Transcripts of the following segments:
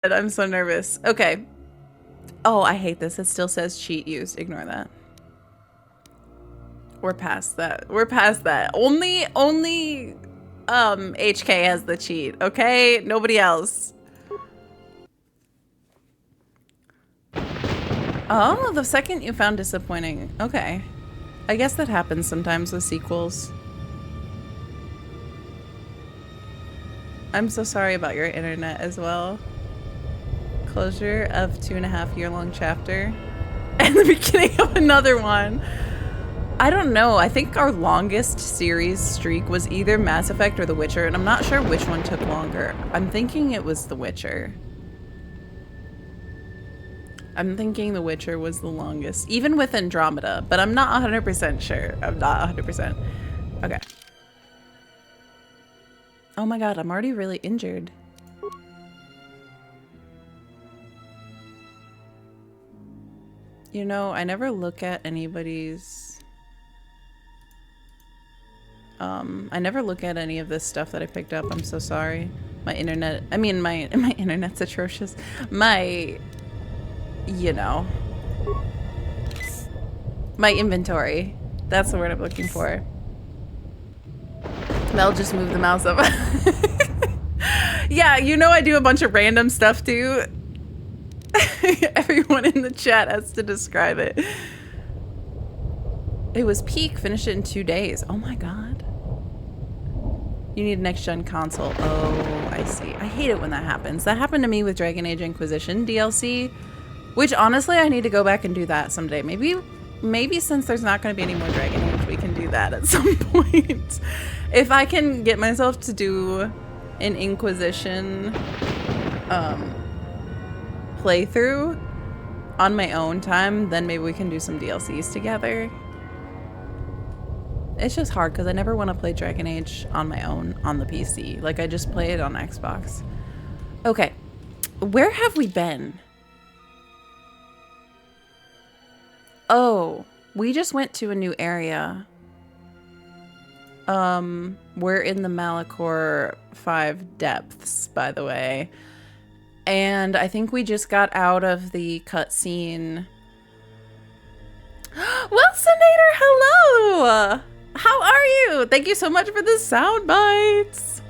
I'm so nervous. Okay. Oh, I hate this. It still says cheat used. Ignore that. We're past that. We're past that. Only HK has the cheat, okay? Nobody else. Oh, the second you found disappointing. Okay. I guess that happens sometimes with sequels. I'm so sorry about your internet as well. Closure of 2.5-year-long chapter. And the beginning of another one. I don't know. I think our longest series streak was either Mass Effect or The Witcher, and I'm not sure which one took longer. I'm thinking it was The Witcher. I'm thinking The Witcher was the longest, even with Andromeda, but I'm not 100% sure. I'm not 100%. Okay. Oh my god, I'm already really injured. You know, I never look at anybody's... I never look at any of this stuff that I picked up. I'm so sorry. My internet... I mean, my internet's atrocious. My... You know. My inventory. That's the word I'm looking for. Mel just moved the mouse up. Yeah, you know I do a bunch of random stuff too. Everyone in the chat has to describe it. It was peak. Finished it in 2 days. Oh my god. You need a next-gen console. Oh, I see. I hate it when that happens. That happened to me with Dragon Age Inquisition DLC, which honestly I need to go back and do that someday. Maybe since there's not going to be any more Dragon Age, we can do that at some point. If I can get myself to do an Inquisition playthrough on my own time, then maybe we can do some DLCs together. It's just hard because I never want to play Dragon Age on my own on the PC. Like, I just play it on Xbox. Okay. Where have we been? Oh, we just went to a new area. We're in the Malachor 5 depths, by the way. And I think we just got out of the cutscene. Wilsonator, hello! How are you? Thank you so much for the sound bites.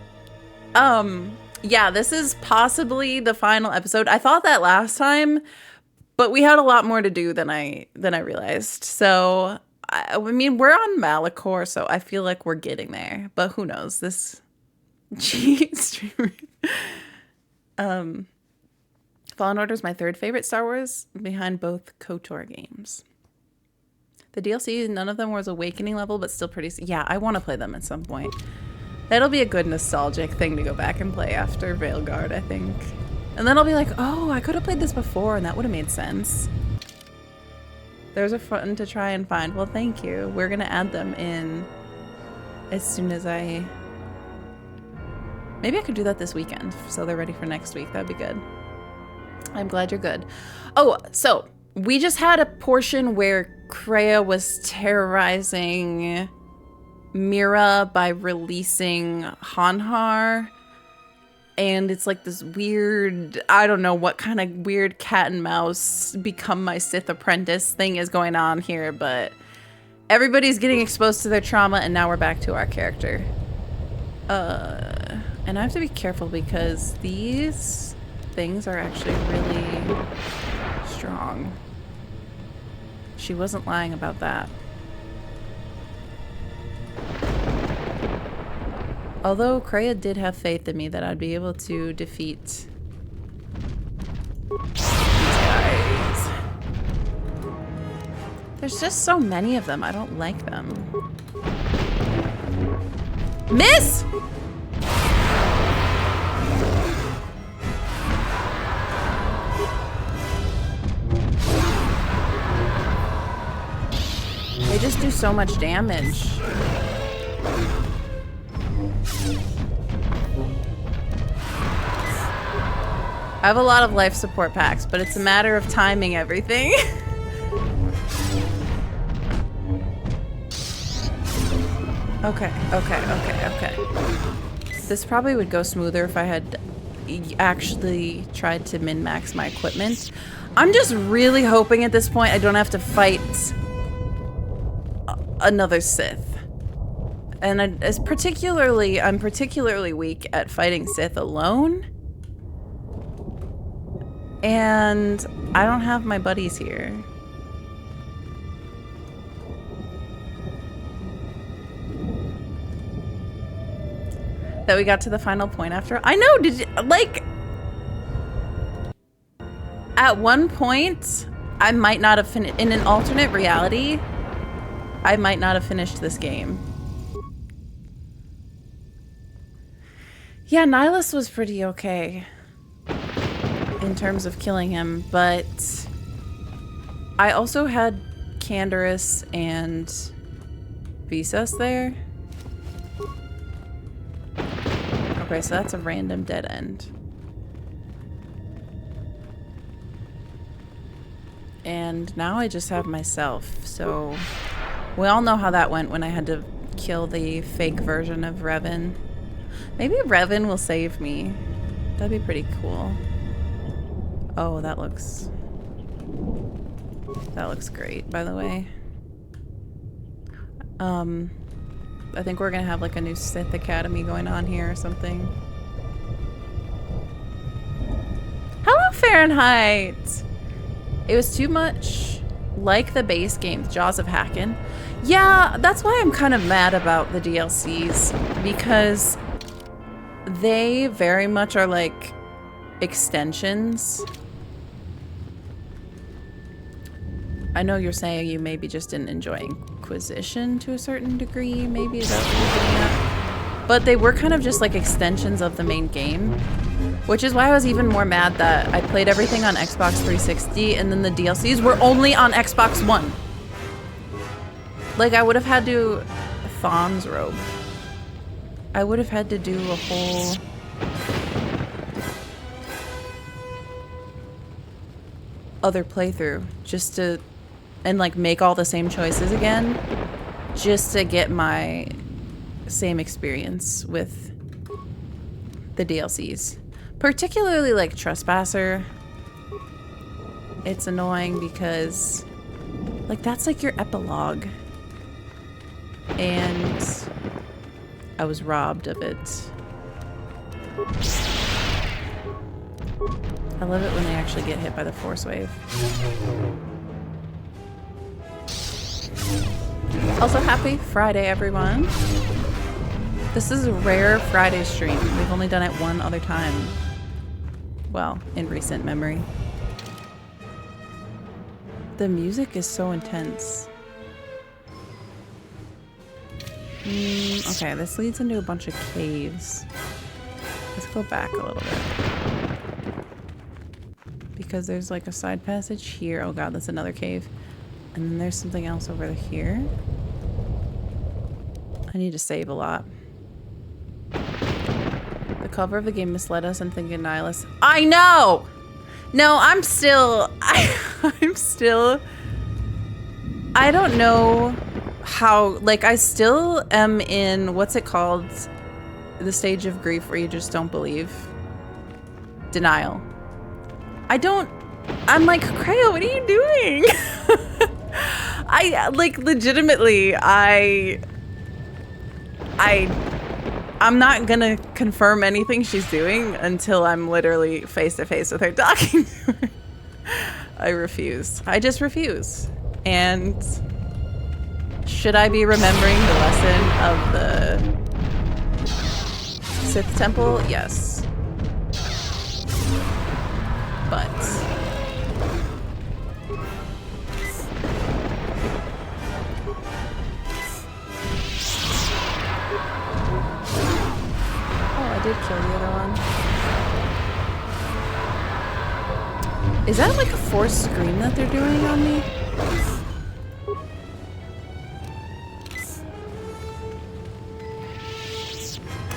Yeah, this is possibly the final episode. I thought that last time, but we had a lot more to do than I realized. So, I mean, we're on Malachor, so I feel like we're getting there. But who knows? This cheat streamer. Fallen Order is my 3rd favorite Star Wars, behind both KOTOR games. The DLC, none of them was Awakening level, but still pretty... Yeah, I want to play them at some point. That'll be a good nostalgic thing to go back and play after Veilguard, I think. And then I'll be like, oh, I could have played this before, and that would have made sense. There's a fun to try and find. Well, thank you. We're going to add them in as soon as I... Maybe I could do that this weekend, so they're ready for next week. That'd be good. I'm glad you're good. Oh, so we just had a portion where Kreia was terrorizing Mira by releasing Hanhar. And it's like this weird, I don't know what kind of weird cat and mouse become my Sith apprentice thing is going on here, but everybody's getting exposed to their trauma, and now we're back to our character. And I have to be careful because these things are actually really strong. She wasn't lying about that. Although Kreia did have faith in me that I'd be able to defeat these guys. There's just so many of them. I don't like them. Miss! They just do so much damage. I have a lot of life support packs, but it's a matter of timing everything. Okay. This probably would go smoother if I had actually tried to min-max my equipment. I'm just really hoping at this point I don't have to fight another Sith. And I'm particularly weak at fighting Sith alone. And I don't have my buddies here. That we got to the final point after. I know, did you, like, at one point, I might not have finished, in an alternate reality, I might not have finished this game. Yeah, Nihilus was pretty okay in terms of killing him, but I also had Canderous and Visas there. Okay, so that's a random dead end. And now I just have myself, so we all know how that went when I had to kill the fake version of Revan. Maybe Revan will save me. That'd be pretty cool. Oh, that looks great, by the way. I think we're gonna have like a new Sith Academy going on here or something. Hello, Fahrenheit! It was too much like the base game, Jaws of Hacken. Yeah, that's why I'm kind of mad about the DLCs, because they very much are like extensions. I know you're saying you maybe just didn't enjoy Inquisition to a certain degree, maybe is that what you're getting at? But they were kind of just like extensions of the main game, which is why I was even more mad that I played everything on Xbox 360 and then the DLCs were only on Xbox One. Like, I would have had to... Thon's robe. I would have had to do a whole... other playthrough just to... and like make all the same choices again just to get my same experience with the DLCs. Particularly like Trespasser. It's annoying because like that's like your epilogue. And I was robbed of it. I love it when they actually get hit by the force wave. Also, happy Friday, everyone. This is a rare Friday stream. We've only done it one other time. Well, in recent memory. The music is so intense. Okay, this leads into a bunch of caves. Let's go back a little bit. Because there's like a side passage here. Oh god, that's another cave. And then there's something else over here. I need to save a lot. The cover of the game misled us and thinking Nihilus. I know! No, I'm still... I'm still... I don't know how... Like, I still am in... What's it called? The stage of grief where you just don't believe. Denial. I don't... I'm like, Creo, what are you doing? Like, legitimately, I'm not gonna confirm anything she's doing until I'm literally face to face with her talking to her. I refuse. I just refuse. And should I be remembering the lesson of the Sith Temple? Yes. But I did kill the other one. Is that like a forced scream that they're doing on me?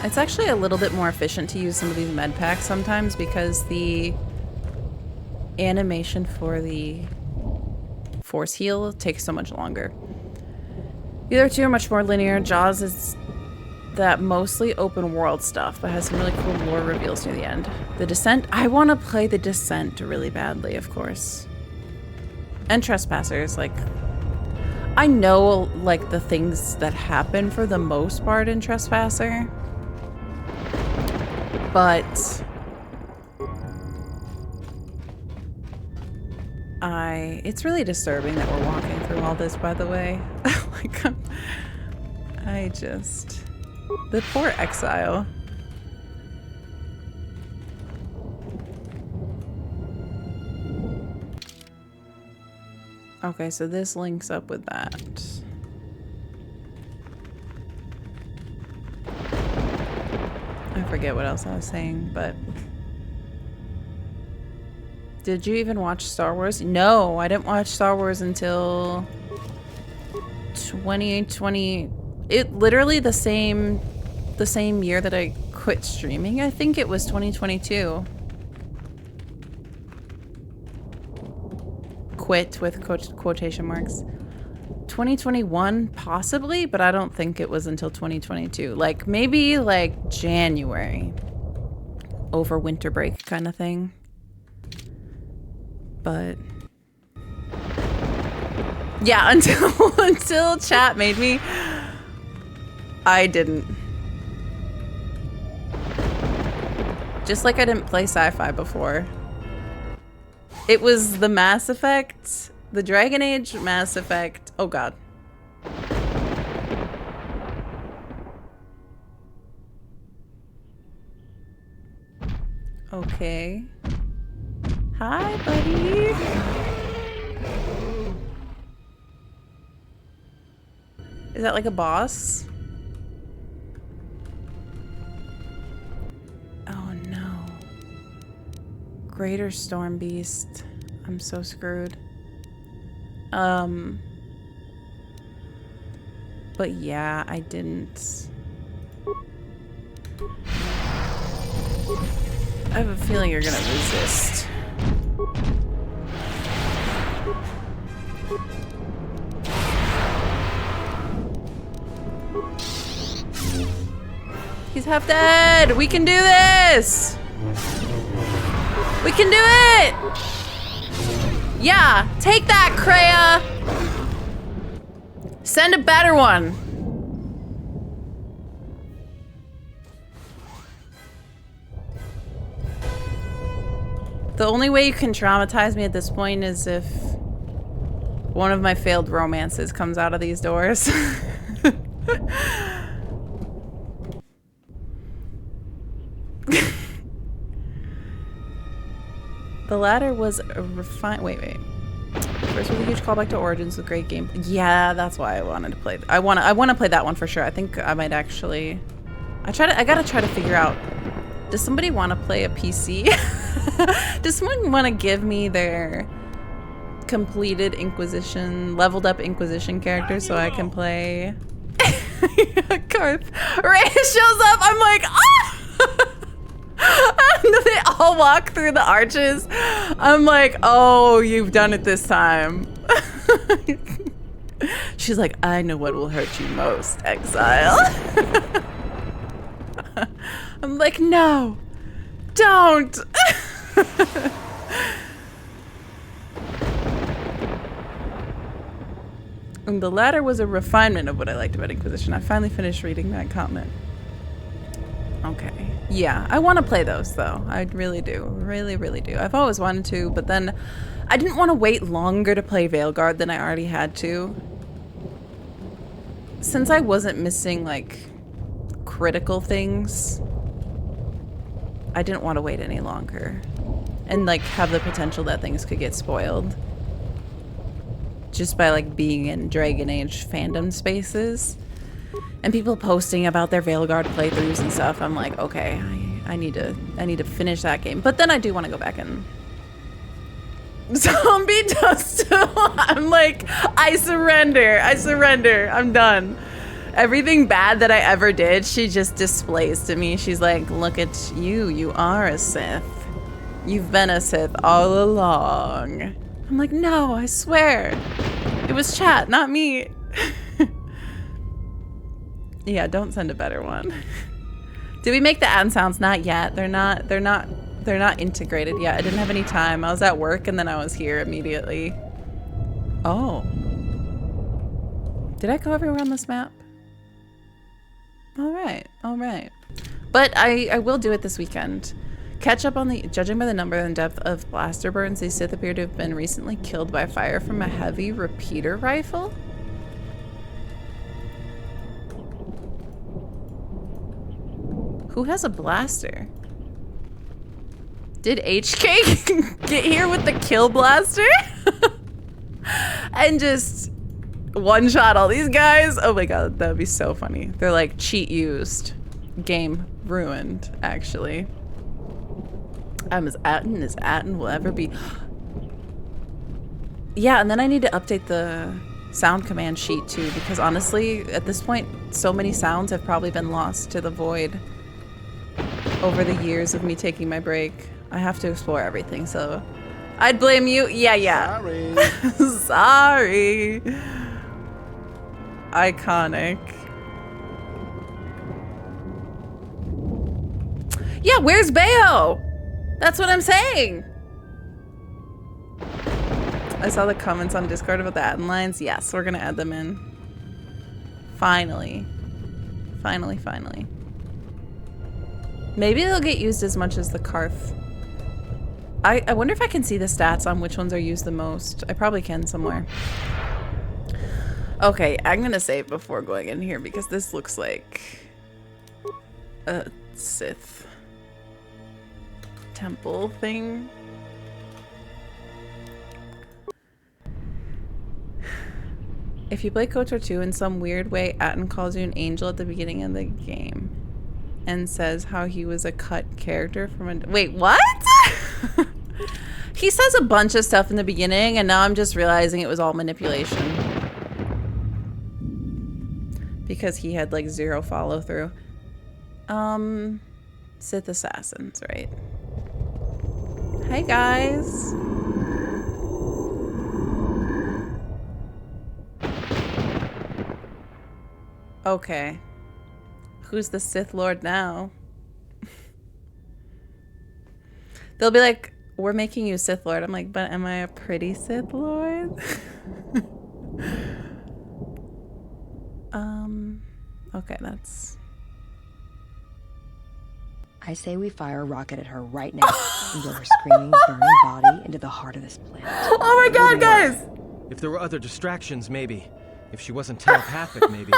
It's actually a little bit more efficient to use some of these med packs sometimes because the animation for the force heal takes so much longer. The other two are much more linear. Jaws is that mostly open world stuff, but has some really cool lore reveals near the end. The Descent, I want to play The Descent really badly, of course. And Trespassers, like, I know, like, the things that happen for the most part in Trespasser, but it's really disturbing that we're walking through all this, by the way. Like, the poor exile. Okay, so this links up with that. I forget what else I was saying, but... Did you even watch Star Wars? No, I didn't watch Star Wars until 2020. It literally the same year that I quit streaming. I think it was 2022. Quit with quotation marks. 2021 possibly, but I don't think it was until 2022. Like maybe like January over winter break kind of thing. But yeah, until chat made me, I didn't. Just like I didn't play sci-fi before. It was the Mass Effect, the Dragon Age Mass Effect. Oh god. Okay. Hi, buddy. Is that like a boss? Oh no. Greater Storm Beast. I'm so screwed. But yeah, I didn't. I have a feeling you're gonna resist. He's half dead! We can do this! We can do it! Yeah! Take that, Kreia! Send a better one! The only way you can traumatize me at this point is if one of my failed romances comes out of these doors. The latter was a refined. Wait. First was a huge callback to Origins with great game. Yeah, that's why I wanted to play. I want to play that one for sure. I think I might actually. I gotta try to figure out. Does somebody want to play a PC? Does someone want to give me their completed Inquisition, leveled up Inquisition character so I can play? Karth. Ray shows up. I'm like, ah! They all walk through the arches. I'm like, oh, you've done it this time. She's like, I know what will hurt you most, exile. I'm like, no, don't. And the latter was a refinement of what I liked about Inquisition. I finally finished reading that comment. Okay. Yeah, I want to play those though. I really do. Really, really do. I've always wanted to, but then I didn't want to wait longer to play Veilguard than I already had to. Since I wasn't missing like critical things, I didn't want to wait any longer and like have the potential that things could get spoiled just by like being in Dragon Age fandom spaces and people posting about their Veilguard playthroughs and stuff. I'm like, okay, I need to finish that game. But then I do want to go back and Zombie Dust. I'm like, I surrender. I'm done. Everything bad that I ever did, she just displays to me. She's like, look at you. You are a Sith. You've been a Sith all along. I'm like, no, I swear. It was chat, not me. Yeah, don't send a better one. Did we make the ad sounds? Not yet. They're not integrated yet. I didn't have any time. I was at work and then I was here immediately. Oh. Did I go everywhere on this map? All right. But I will do it this weekend. Catch up on the, judging by the number and depth of blaster burns, these Sith appear to have been recently killed by fire from a heavy repeater rifle. Who has a blaster? Did HK get here with the kill blaster? And just one-shot all these guys? Oh my god, that would be so funny. They're like cheat used. Game ruined, actually. I'm as Atten as Atten will ever be. Yeah, and then I need to update the sound command sheet too, because honestly, at this point, so many sounds have probably been lost to the void over the years of me taking my break. I have to explore everything, so I'd blame you. Yeah. Sorry. Sorry. Iconic. Yeah, where's Bayo? That's what I'm saying. I saw the comments on Discord about the add lines. Yes, we're gonna add them in. Finally. Finally. Maybe they'll get used as much as the Karth. I wonder if I can see the stats on which ones are used the most. I probably can somewhere. Okay, I'm gonna save before going in here because this looks like a Sith temple thing. If you play KOTOR II in some weird way, Atten calls you an angel at the beginning of the game and says how he was a cut character from a... Wait, what? He says a bunch of stuff in the beginning and now I'm just realizing it was all manipulation. Because he had like 0 follow through. Sith assassins, right? Hey guys. Okay. Who's the Sith Lord now? They'll be like, we're making you Sith Lord. I'm like, but am I a pretty Sith Lord? Okay, that's... I say we fire a rocket at her right now and blow her screaming, burning body into the heart of this planet. Oh my god, guys! If there were other distractions, maybe. If she wasn't telepathic, maybe.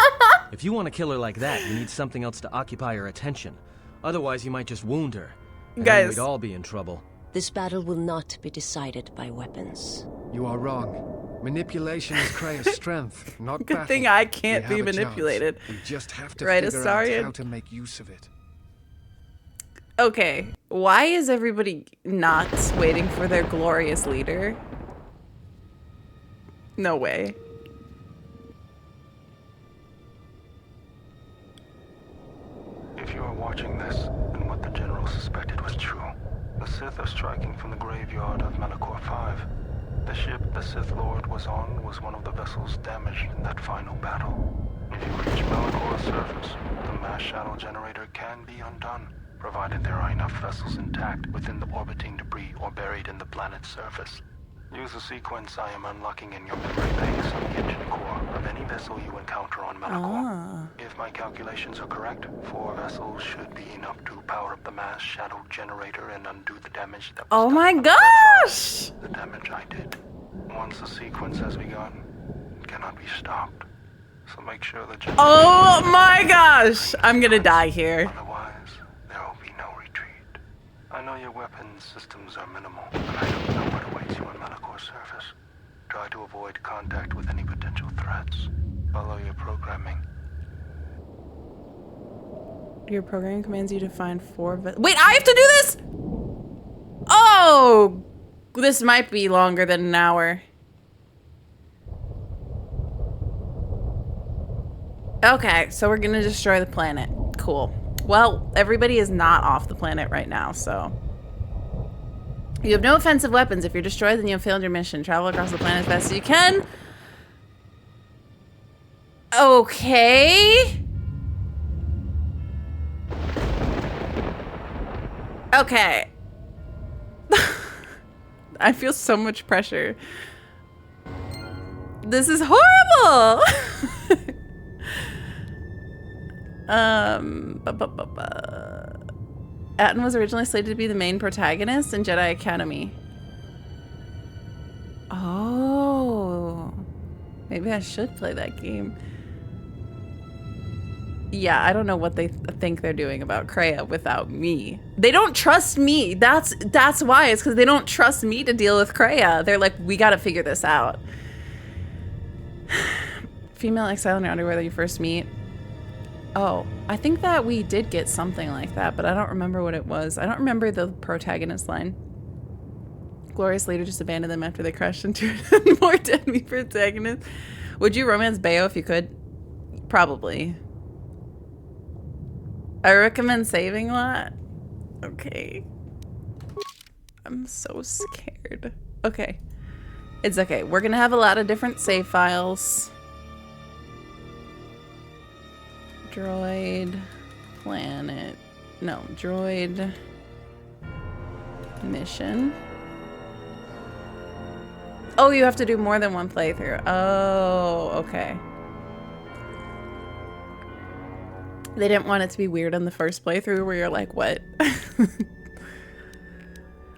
If you want to kill her like that, you need something else to occupy her attention. Otherwise, you might just wound her. And then we'd all be in trouble. This battle will not be decided by weapons. You are wrong. Manipulation is Krea's strength, not Good battle. thing I can't be manipulated. We just have to right, figure out how to make use of it. Okay, why is everybody not waiting for their glorious leader? No way. If you are watching this, and what the General suspected was true, the Sith are striking from the graveyard of Malachor 5. The ship the Sith Lord was on was one of the vessels damaged in that final battle. If you reach Malachor's surface, the mass shadow generator can be undone, provided there are enough vessels intact within the orbiting debris or buried in the planet's surface. Use the sequence I am unlocking in your memory banks on the engine core of any vessel you encounter on Malachor. If my calculations are correct, 4 vessels should be enough to power up the mass shadow generator and undo the damage that was Oh done my on gosh! the damage I did. Once the sequence has begun, it cannot be stopped. So make sure the generator... Oh my gosh! I'm gonna die here. Otherwise, there will be no retreat. I know your weapon systems are minimal, but I don't know what awaits you on Malacor's surface. Try to avoid contact with any potential threats. Follow your programming. Your programming commands you to find 4... Wait, I have to do this?! Oh! This might be longer than an hour. Okay, so we're gonna destroy the planet. Cool. Well, everybody is not off the planet right now, so... You have no offensive weapons. If you're destroyed, then you have failed your mission. Travel across the planet as best as you can. Okay. Okay. I feel so much pressure. This is horrible! Atten was originally slated to be the main protagonist in Jedi Academy. Oh. Maybe I should play that game. Yeah, I don't know what they think they're doing about Kreia without me. They don't trust me. That's why. It's because they don't trust me to deal with Kreia. They're like, we gotta figure this out. Female exile in your underwear that you first meet. Oh, I think that we did get something like that, but I don't remember what it was. I don't remember the protagonist line. Glorious later just abandoned them after they crashed into a more deadly protagonist. Would you romance Bao if you could? Probably. I recommend saving that. Okay. I'm so scared. Okay. It's okay. We're gonna have a lot of different save files. Droid. Planet. No, droid. Mission. Oh, you have to do more than one playthrough. Oh, okay. They didn't want it to be weird in the first playthrough where you're like, what?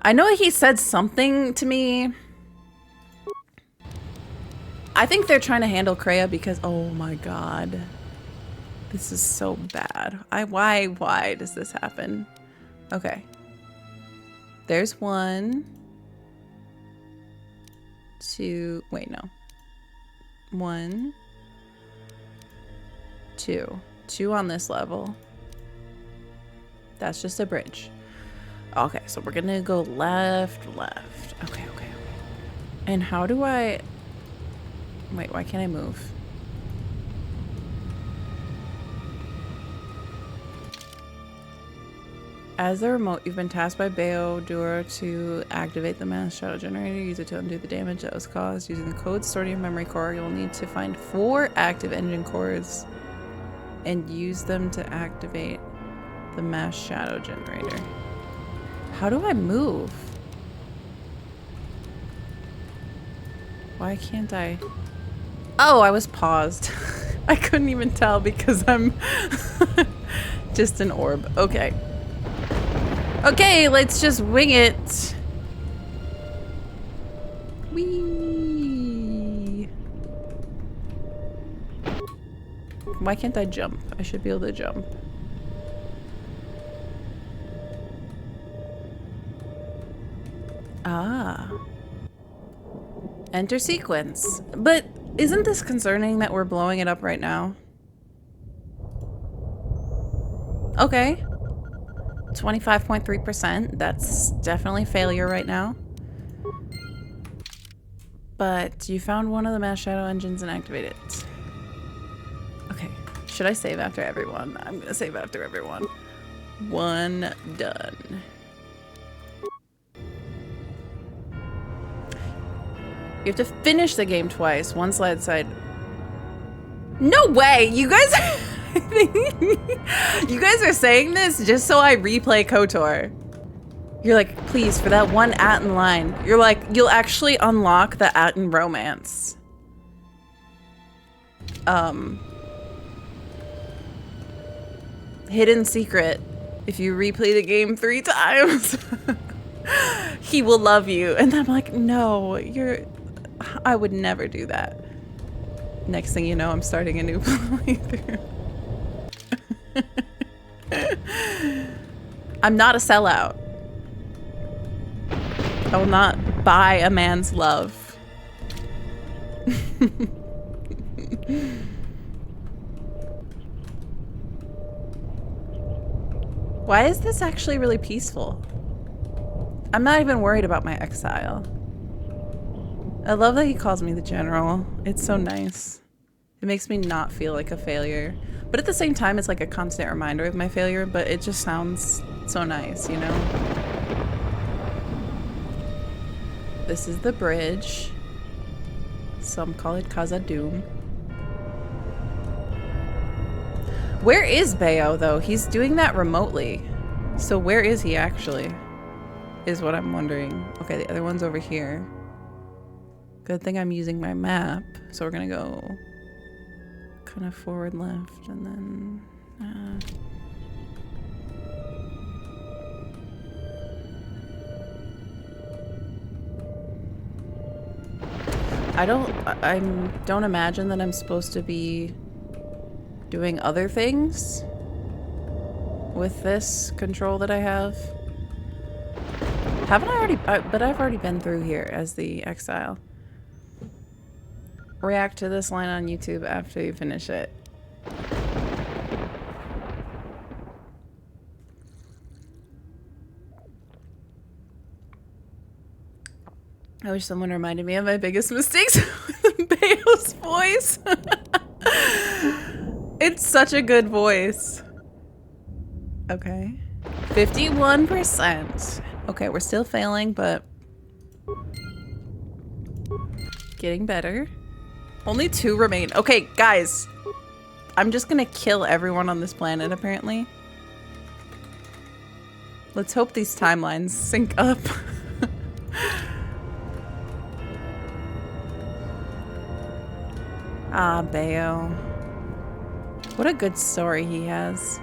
I know he said something to me. I think they're trying to handle Kreia because, oh my god. This is so bad. Why does this happen? Okay. There's 1, 2, wait, no. 1, 2. 2 on this level. That's just a bridge. Okay, so we're gonna go left. Okay. And how do I... Wait, why can't I move? As the remote, you've been tasked by bao-dur to activate the mass shadow generator. Use it to undo the damage that was caused. Using the code stored in your memory core, you'll need to find 4 active engine cores and use them to activate the mass shadow generator. How do I move? Why can't I? Oh, I was paused. I couldn't even tell because I'm just an orb. Okay. Okay, let's just wing it. Whee! Why can't I jump? I should be able to jump. Ah. Enter sequence. But isn't this concerning that we're blowing it up right now? Okay. 25.3%. That's definitely failure right now. But you found one of the mass shadow engines and activated it. Okay. Should I save after everyone? I'm gonna save after everyone. 1 done. You have to finish the game twice. 1 slide side. No way! You guys are you guys are saying this just so I replay KOTOR. You're like, please, for that 1 Atten line. You're like, you'll actually unlock the Atten romance. Hidden secret. If you replay the game 3 times, he will love you. And I'm like, no, I would never do that. Next thing you know, I'm starting a new playthrough. I'm not a sellout. I will not buy a man's love. Why is this actually really peaceful? I'm not even worried about my exile. I love that he calls me the general. It's so nice. It makes me not feel like a failure. But at the same time, it's like a constant reminder of my failure, but it just sounds so nice, you know? This is the bridge. Some call it Khazad-dûm. Where is Bao, though? He's doing that remotely. So where is he actually? Is what I'm wondering. Okay, the other one's over here. Good thing I'm using my map. So we're gonna go kind of forward left and then I don't imagine that I'm supposed to be doing other things with this control that I have. Haven't I already? But I've already been through here as the exile. React to this line on YouTube after you finish it. I wish someone reminded me of my biggest mistakes with Bayo's voice. It's such a good voice. Okay. 51%. Okay, we're still failing, but getting better. Only 2 remain. Okay, guys. I'm just gonna kill everyone on this planet, apparently. Let's hope these timelines sync up. Ah, Bayo. What a good story he has.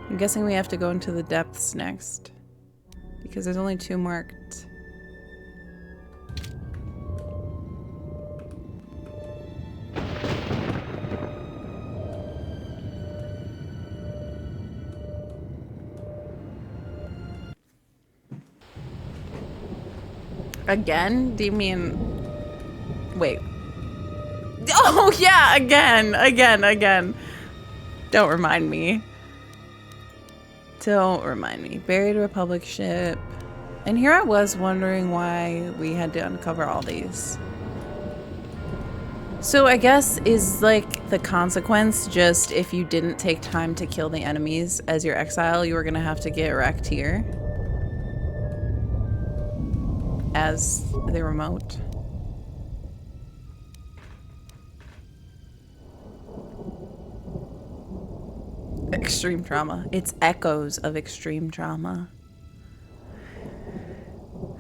I'm guessing we have to go into the depths next. Because there's only 2 marked. Again? Do you mean... Wait. Oh, yeah! Again. Don't remind me. Don't remind me. Buried Republic ship. And here I was wondering why we had to uncover all these. So I guess is like the consequence just if you didn't take time to kill the enemies as your exile, you were gonna have to get wrecked here. As the remote. Extreme trauma. It's echoes of extreme trauma.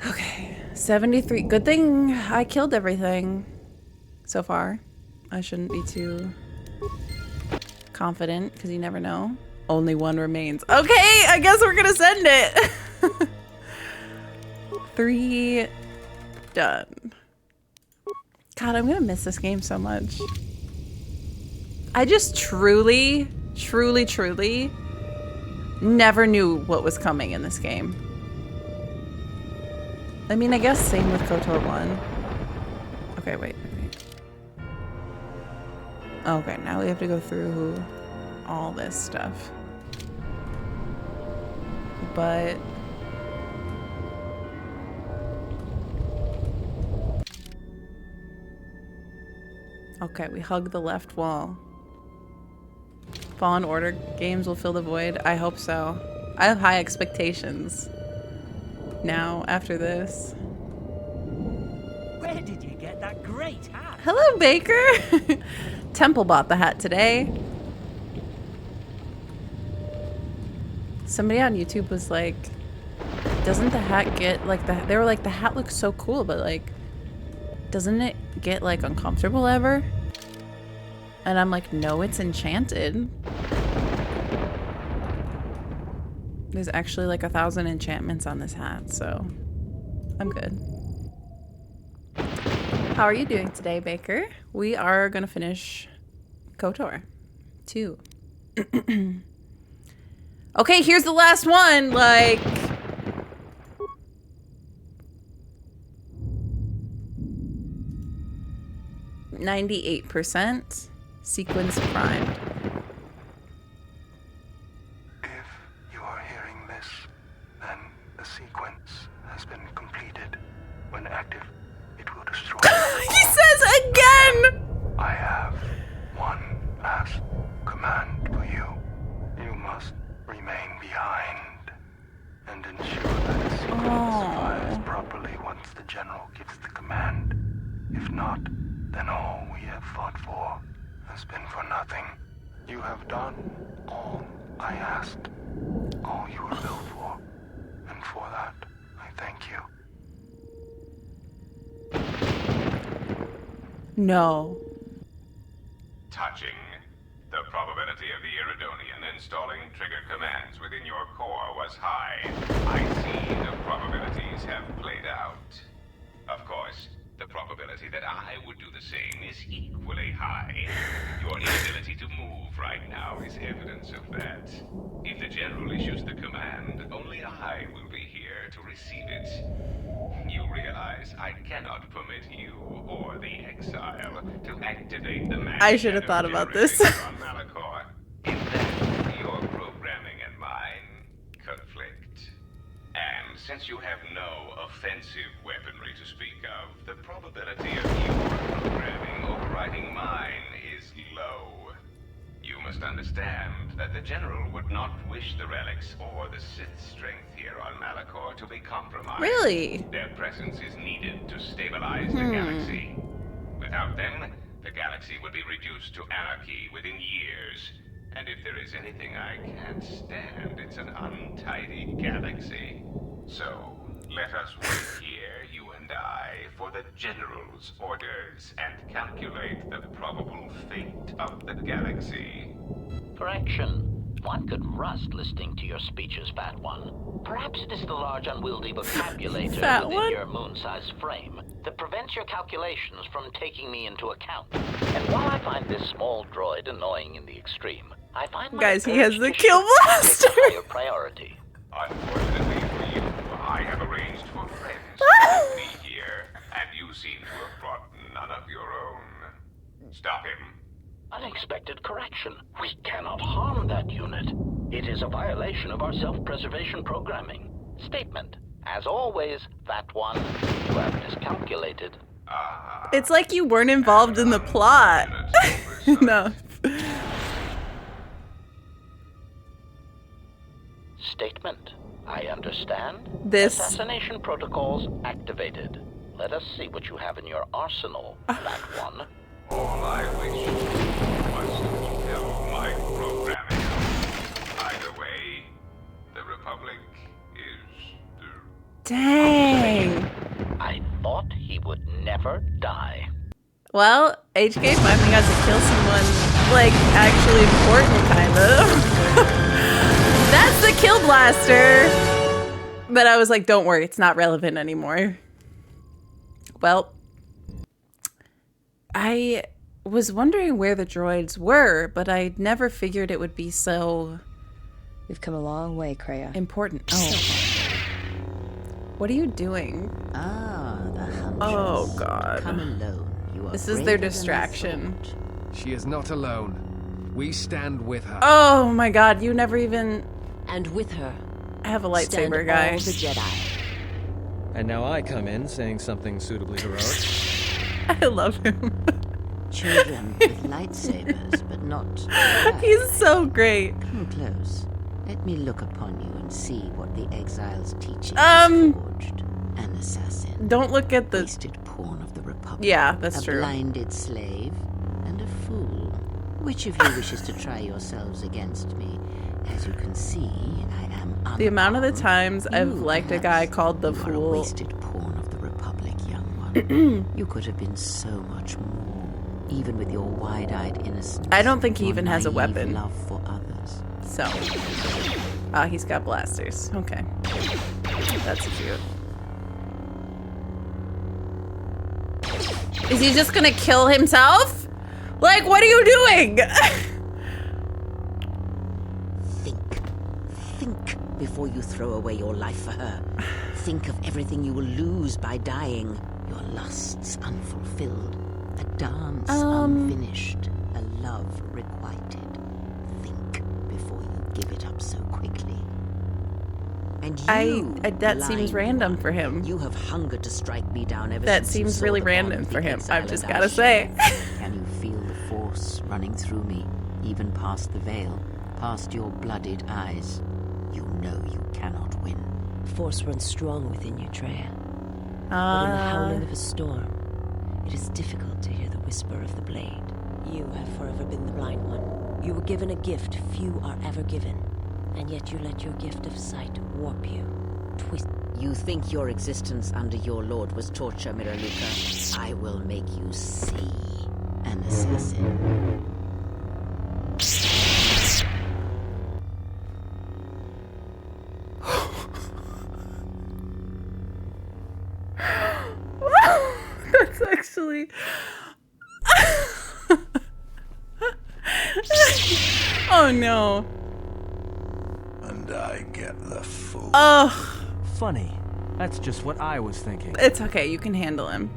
Okay. 73. Good thing I killed everything so far. I shouldn't be too confident because you never know. Only 1 remains. Okay, I guess we're gonna send it. 3 done. God, I'm gonna miss this game so much. I just truly never knew what was coming in this game. I mean, I guess same with KOTOR 1. Okay, wait. Okay, now we have to go through all this stuff. But... okay, we hug the left wall. Fallen Order games will fill the void. I hope so. I have high expectations. Now, after this. Where did you get that great hat? Hello, Baker! Temple bought the hat today. Somebody on YouTube was like, doesn't the hat get like they were like, the hat looks so cool, but like, doesn't it get like uncomfortable ever? And I'm like, no, it's enchanted. There's actually like 1,000 enchantments on this hat, so I'm good. How are you doing today, Baker? We are gonna finish KOTOR II. Okay, here's the last one, like... %. Sequence primed. If you are hearing this, then the sequence has been completed. When active, it will destroy. He says again! I have one last command for you. You must remain behind and ensure that the sequence fires properly once the general gives the command. If not, then all we have fought for has been for nothing. You have done all I asked. all you were built for. And for that, I thank you. No. Touching. The probability of the Iridonian installing trigger commands within your core was high. I see the probabilities have played out. Of course, the probability that I would do the same is equally high. Your inability to move right now is evidence of that. If the General issues the command, only I will be here to receive it. You realize I cannot permit you or the Exile to activate the magic. I should have thought about this. on Malachor. In that, your programming and mine conflict. And since you have no offensive weaponry to speak of, the probability of your programming overriding mine is low. You must understand that the General would not wish the relics or the Sith strength here on Malachor to be compromised. Really? Their presence is needed to stabilize the galaxy. Without them, the galaxy would be reduced to anarchy within years. And if there is anything I can't stand, it's an untidy galaxy. So, let us wait here, you and I, for the General's orders and calculate the probable fate of the galaxy. Correction. One could rust listening to your speeches, Fat One. Perhaps it is the large unwieldy vocabulator Fat within One? your moon-sized frame that prevents your calculations from taking me into account. And while I find this small droid annoying in the extreme, I find my Guys, he has urge the to kill shoot blaster. take a higher priority. Unfortunately for you, I have arranged for friends to meet me here, and you seem to have brought none of your own. Stop him. Unexpected correction. We cannot harm that unit. It is a violation of our self-preservation programming. Statement. As always, Fat One, you have miscalculated. It's like you weren't involved in the plot. No. Statement. I understand. This. Assassination protocols activated. Let us see what you have in your arsenal, Fat One. All I wish was to fulfill my programming. Either way, the Republic is Dang. I thought he would never die. Well, HK finally got to kill someone, like, actually important, kind of. That's the kill blaster. But I was like, don't worry, it's not relevant anymore. Well, I was wondering where the droids were, but I never figured it would be so We've come a long way, Kreia. important. Oh. What are you doing? Ah, the huntress. Oh, God. Come alone. You are This is braver their than I distraction. thought. She is not alone. We stand with her. Oh my God, you never even And with her, have a stand lightsaber, all guy. the Jedi. And now I come in saying something suitably heroic. I love him. Children with lightsabers, but not. He's so great. Come close. Let me look upon you and see what the exile's teaching Um, has forged. An assassin. Don't look at the... Wasted pawn of the Republic. Yeah, that's a true. blinded slave and a fool. Which of you wishes to try yourselves against me? As you can see, I am unarmed. The amount of the times I've You, liked a guy perhaps, called the you are a fool. wasted pawn of the Republic, young one. You could have been so much more, even with your wide-eyed innocence. I don't think he your even has a naive weapon. Love for others. So. He's got blasters. Okay. That's cute. Is he just gonna kill himself? Like, what are you doing? Think before you throw away your life for her. Think of everything you will lose by dying. Your lusts unfulfilled. A dance unfinished. A love requited. Think before you give it up so quickly. And you, that seems blind random one, for him. You have hungered to strike me down ever That since you seems saw really the bond random of for the him. exile I've just and gotta I say. share. Can you feel the force running through me, even past the veil, past your blooded eyes? You know you cannot win. Force runs strong within you, Treya. But in the howling of a storm, it is difficult to hear the whisper of the blade. You have forever been the blind one. You were given a gift few are ever given. And yet you let your gift of sight warp you, twist. You think your existence under your lord was torture, Miraluka? I will make you see an assassin. That's actually... Oh no. And I get the fool. Ugh. Funny. That's just what I was thinking. It's okay, you can handle him.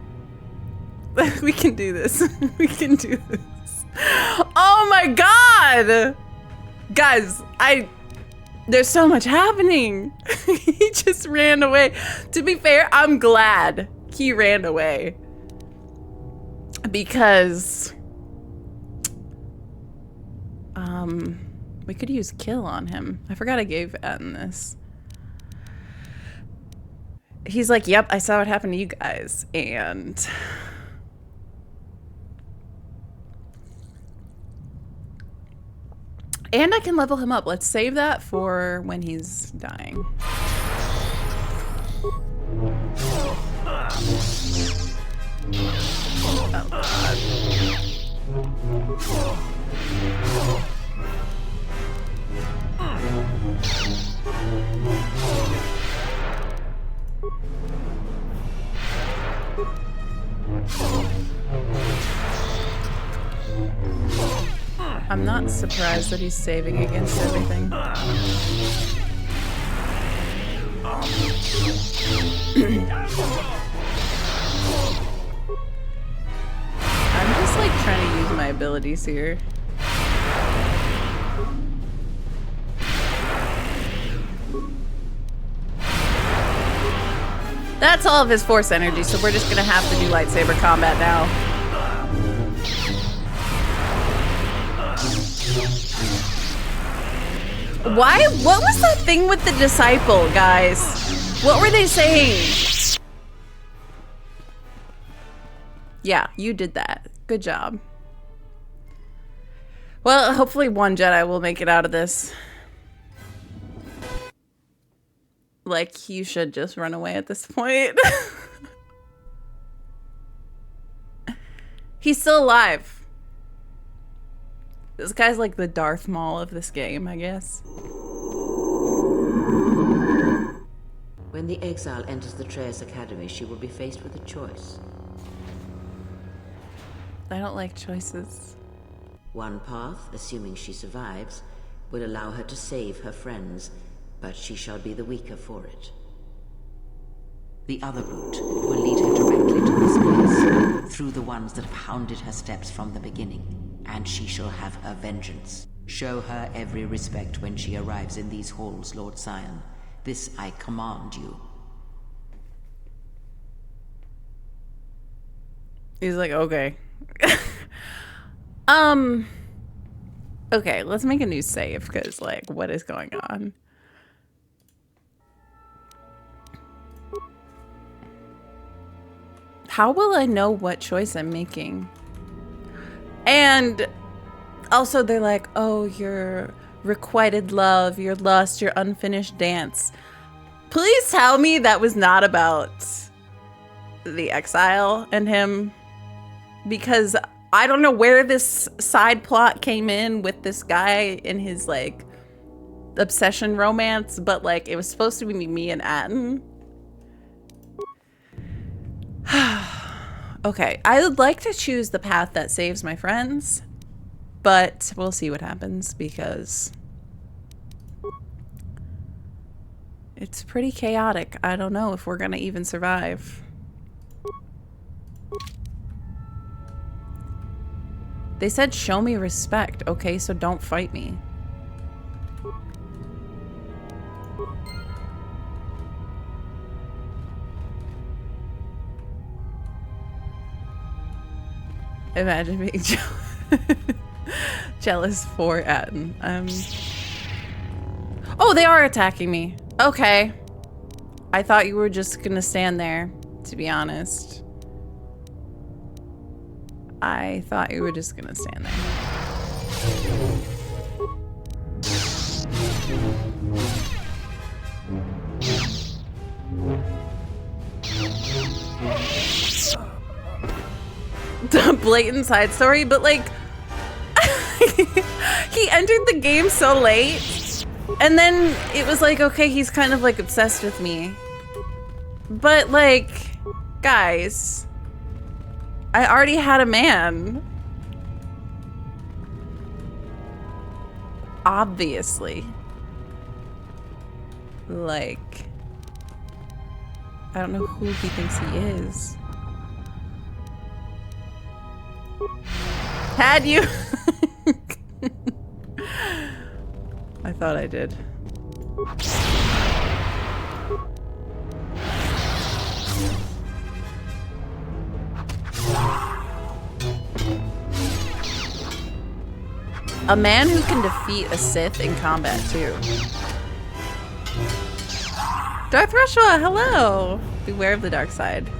We can do this. We can do this. Oh my god! Guys, there's so much happening. He just ran away. To be fair, I'm glad he ran away. Because we could use kill on him. I forgot I gave Atten this. He's like, yep, I saw what happened to you guys, and I can level him up. Let's save that for when he's dying. Oh, God. I'm not surprised that he's saving against everything. I'm just like trying to use my abilities here. That's all of his force energy, so we're just gonna have to do lightsaber combat now. Why? What was that thing with the disciple, guys? What were they saying? Yeah, you did that. Good job. Well, hopefully one Jedi will make it out of this. Like, you should just run away at this point. He's still alive. This guy's like the Darth Maul of this game, I guess. When the exile enters the Treyas Academy, she will be faced with a choice. I don't like choices. One path, assuming she survives, will allow her to save her friends, but she shall be the weaker for it. The other route will lead her directly to this place, through the ones that pounded her steps from the beginning, and she shall have her vengeance. Show her every respect when she arrives in these halls, Lord Sion. This I command you. He's like, okay. Okay, let's make a new save, because, like, what is going on? How will I know what choice I'm making? And also they're like, oh, your requited love, your lust, your unfinished dance. Please tell me that was not about the exile and him, because I don't know where this side plot came in with this guy in his like obsession romance, but like it was supposed to be me and Atten. Okay, I would like to choose the path that saves my friends, but we'll see what happens because it's pretty chaotic. I don't know if we're gonna even survive. They said show me respect. Okay, so don't fight me. Imagine being jealous for Atten. Oh, they are attacking me. Okay. I thought you were just gonna stand there, to be honest. I thought you were just gonna stand there. The blatant side story, but like he entered the game so late, and then it was like, okay, he's kind of like obsessed with me. But like, guys, I already had a man. Obviously. Like, I don't know who he thinks he is. Had you? I thought I did. A man who can defeat a Sith in combat too. Darth Rushua, hello! Beware of the dark side.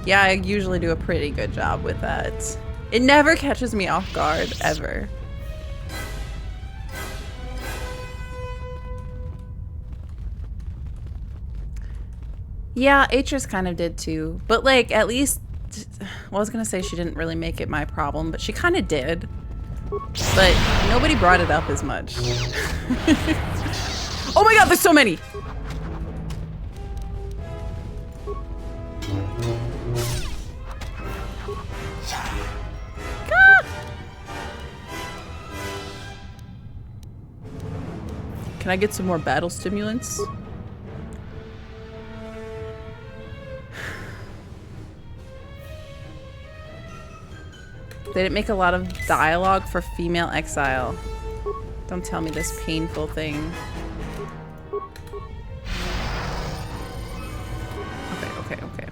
Yeah, I usually do a pretty good job with that. It never catches me off guard, ever. Yeah, Atris kind of did too. But like, at least, well, I was gonna say she didn't really make it my problem, but she kind of did. But nobody brought it up as much. Oh my god, there's so many! Can I get some more battle stimulants? They didn't make a lot of dialogue for female exile. Don't tell me this painful thing. Okay.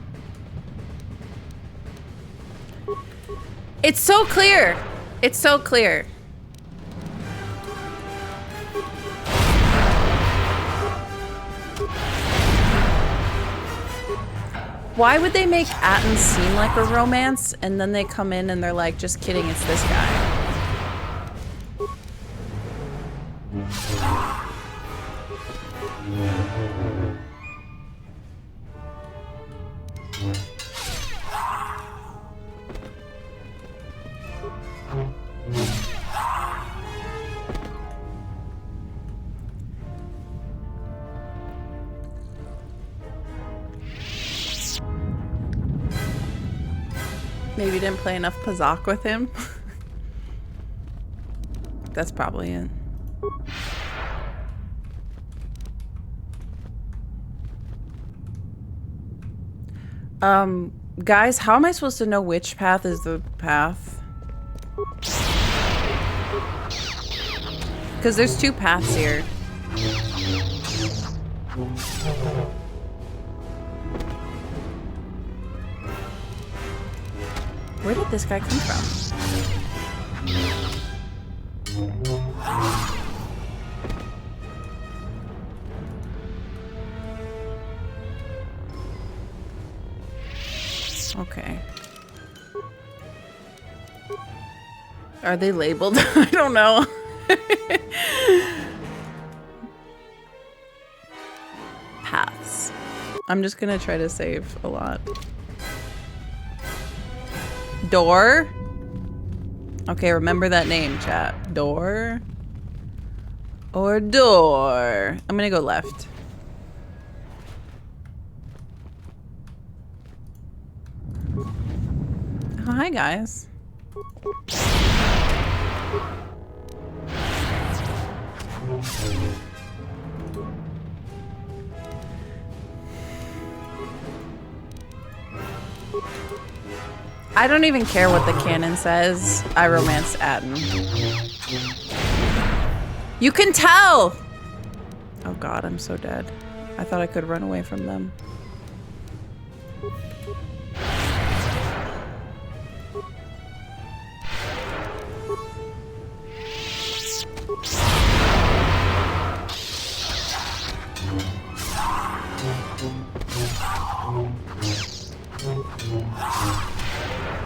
It's so clear! It's so clear. Why would they make Atten seem like a romance and then they come in and they're like, just kidding, it's this guy? Maybe didn't play enough Pazak with him. That's probably it. Guys, how am I supposed to know which path is the path? Because there's two paths here. Where did this guy come from? Okay. Are they labeled? I don't know. Paths. I'm just gonna try to save a lot. Door? Okay, remember that name, chat. Door? Or door? I'm gonna go left. Oh, hi, guys. I don't even care what the canon says. I romanced Atten. You can tell! Oh god, I'm so dead. I thought I could run away from them.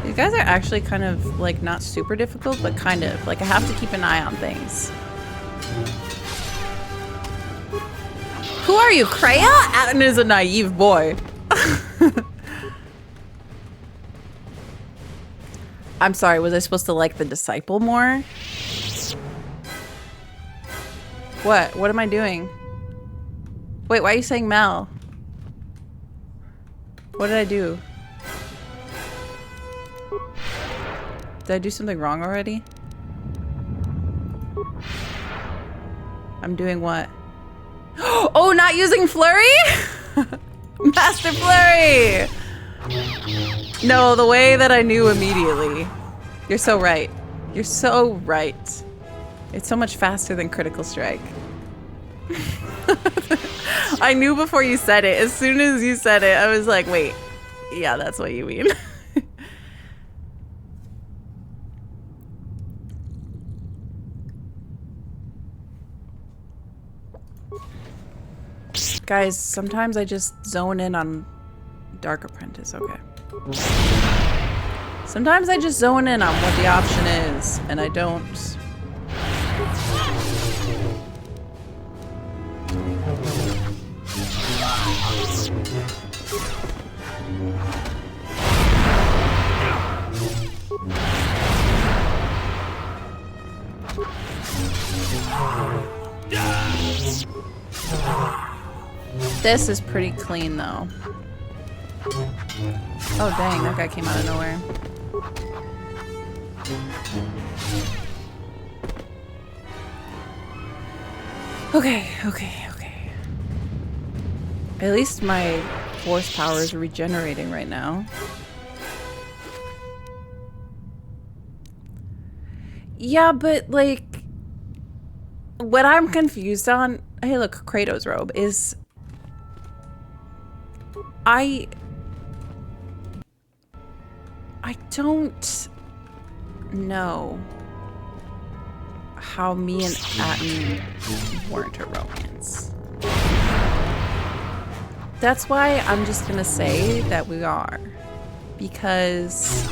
These guys are actually kind of, like, not super difficult, but kind of. Like, I have to keep an eye on things. Who are you, Kreia? Atten is a naive boy. I'm sorry, was I supposed to like the disciple more? What? What am I doing? Wait, why are you saying Mal? What did I do? Did I do something wrong already? I'm doing what? Oh, not using flurry? Master flurry! No, the way that I knew immediately. You're so right. You're so right. It's so much faster than critical strike. I knew before you said it. As soon as you said it, I was like, wait. Yeah, that's what you mean. Guys, sometimes I just zone in on Dark Apprentice, okay. Sometimes I just zone in on what the option is, and I don't. This is pretty clean, though. Oh, dang, that guy came out of nowhere. Okay. At least my force power is regenerating right now. Yeah, but, like, what I'm confused on... Hey, look, Kratos' robe is... I don't know how me and Atten weren't a romance. That's why I'm just gonna say that we are. Because...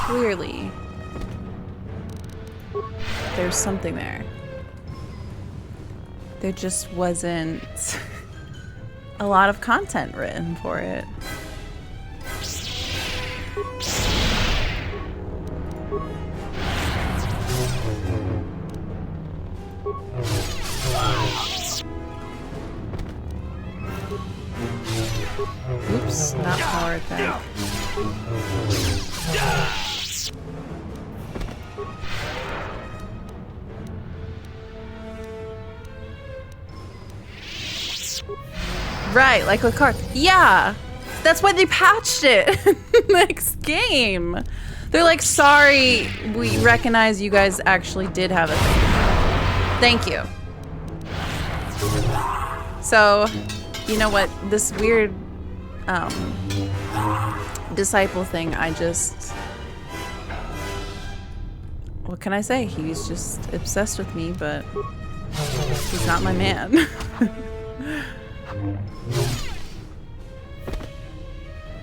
clearly... there's something there. There just wasn't a lot of content written for it. Oops, not power attack. Right, like with card. Yeah, that's why they patched it next game. They're like, sorry, we recognize you guys actually did have a thing. Thank you. So, you know what? This weird disciple thing, I just... What can I say? He's just obsessed with me, but he's not my man.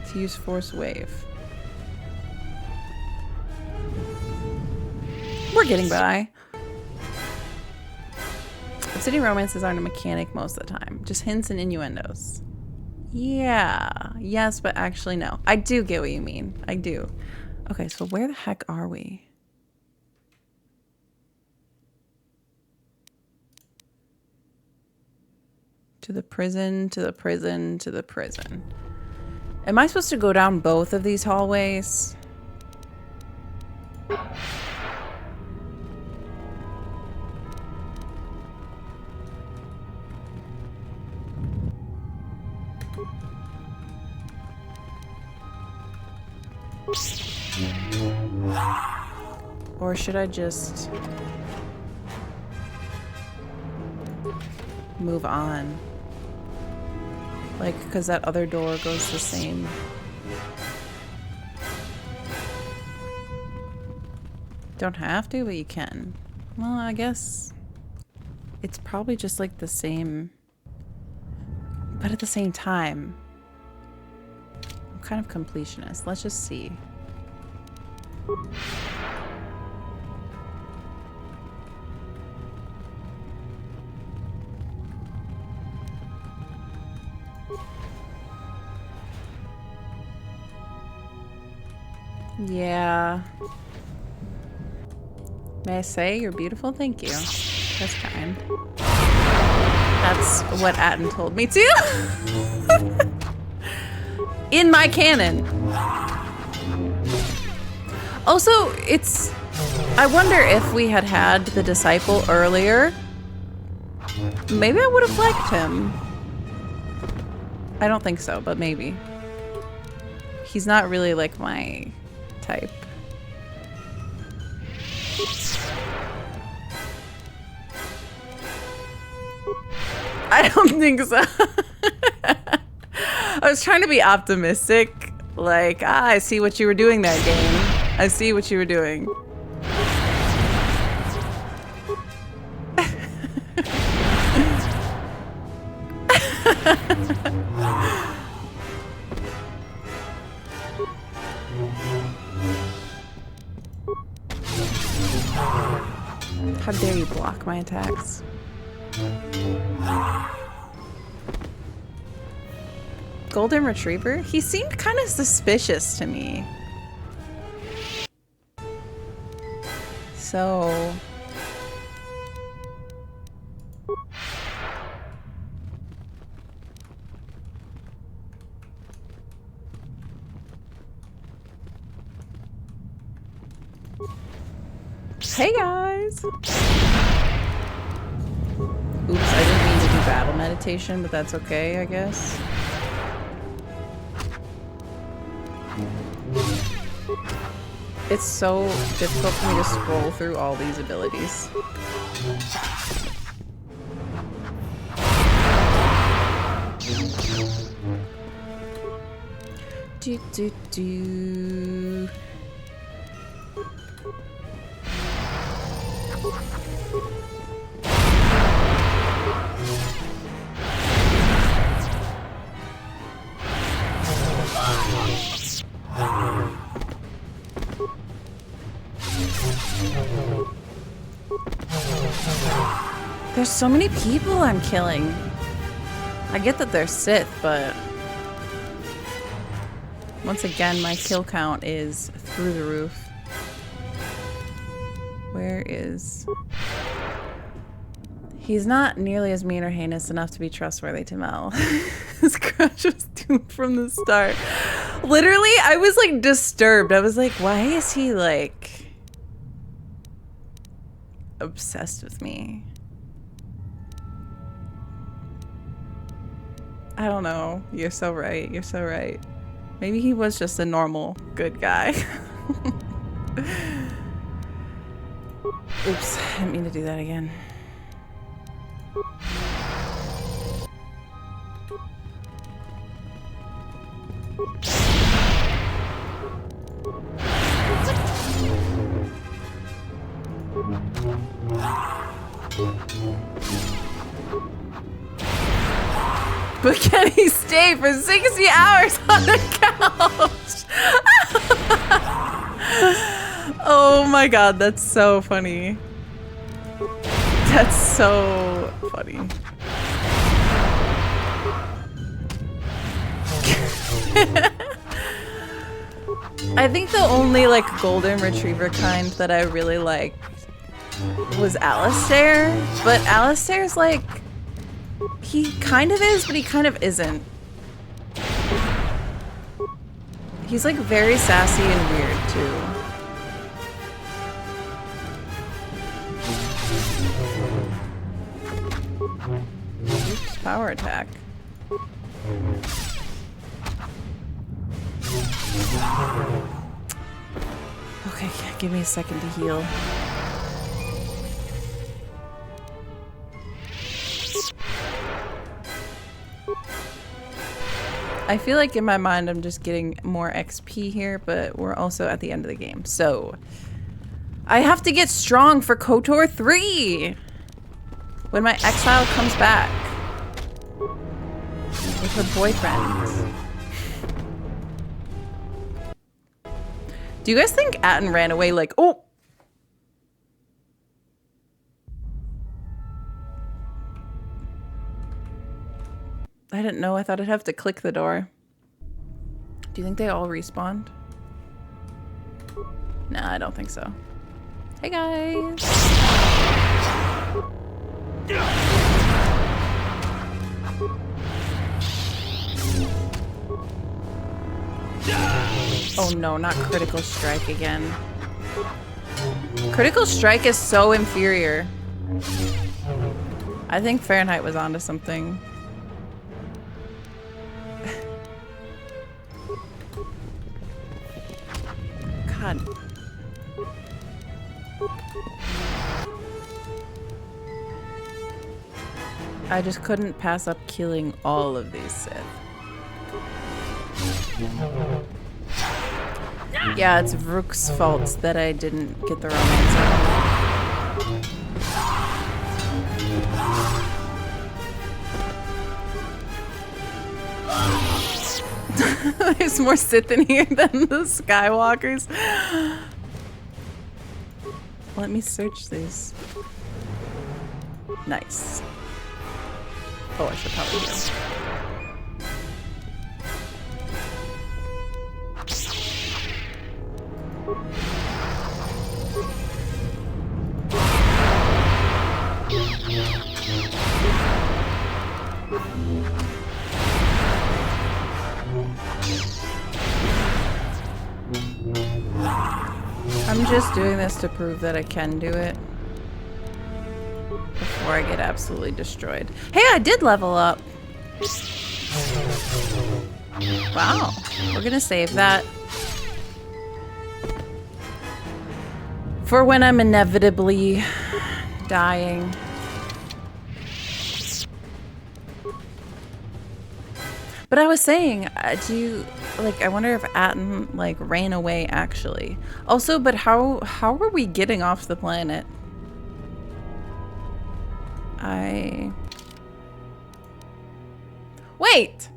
To use Force Wave. We're getting by. Obsidian romances aren't a mechanic most of the time. Just hints and innuendos. Yeah. Yes, but actually no. I do get what you mean. I do. Okay, so where the heck are we? To the prison, to the prison, to the prison. Am I supposed to go down both of these hallways? Or should I just move on? Like, because that other door goes the same. Don't have to, but you can. Well, I guess it's probably just like the same, but at the same time, I'm kind of completionist. Let's just see. Yeah. May I say you're beautiful? Thank you. That's kind. That's what Atten told me too. In my canon. Also, it's... I wonder if we had had the disciple earlier. Maybe I would have liked him. I don't think so, but maybe. He's not really like my type. I don't think so. I was trying to be optimistic. Like, I see what you were doing that game. I see what you were doing. How dare you block my attacks? Golden Retriever? He seemed kind of suspicious to me. So... Hey guys! Oops, I didn't mean to do battle meditation, but that's okay, I guess. It's so difficult for me to scroll through all these abilities. Do. There's so many people I'm killing. I get that they're Sith, but once again, my kill count is through the roof. Where is... He's not nearly as mean or heinous enough to be trustworthy to Mel. His crush was doomed from the start. Literally, I was like disturbed. I was like, why is he like obsessed with me? I don't know. You're so right. You're so right. Maybe he was just a normal good guy. Oops, I didn't mean to do that again. But can he stay for 60 hours on the couch? Oh my god, that's so funny. That's so funny. I think the only like golden retriever kind that I really liked was Alistair, but Alistair's like, he kind of is, but he kind of isn't. He's like very sassy and weird too. Oops, power attack. Okay, give me a second to heal. I feel like in my mind I'm just getting more XP here, but we're also at the end of the game. So I have to get strong for KOTOR III when my exile comes back with her boyfriend. Do you guys think Atten ran away like, oh? I didn't know. I thought I'd have to click the door. Do you think they all respawned? Nah, I don't think so. Hey guys. Oh no, not critical strike again. Critical strike is so inferior. I think Fahrenheit was onto something. God. I just couldn't pass up killing all of these Sith. Yeah, it's Vrook's fault that I didn't get the romance out. There's more Sith in here than the Skywalkers. Let me search these. Nice. Oh, I should probably heal. I'm just doing this to prove that I can do it before I get absolutely destroyed. Hey, I did level up. Wow. We're gonna save that for when I'm inevitably dying. But I was saying, do you, like, I wonder if Atten, like, ran away actually. Also, but how are we getting off the planet? Wait!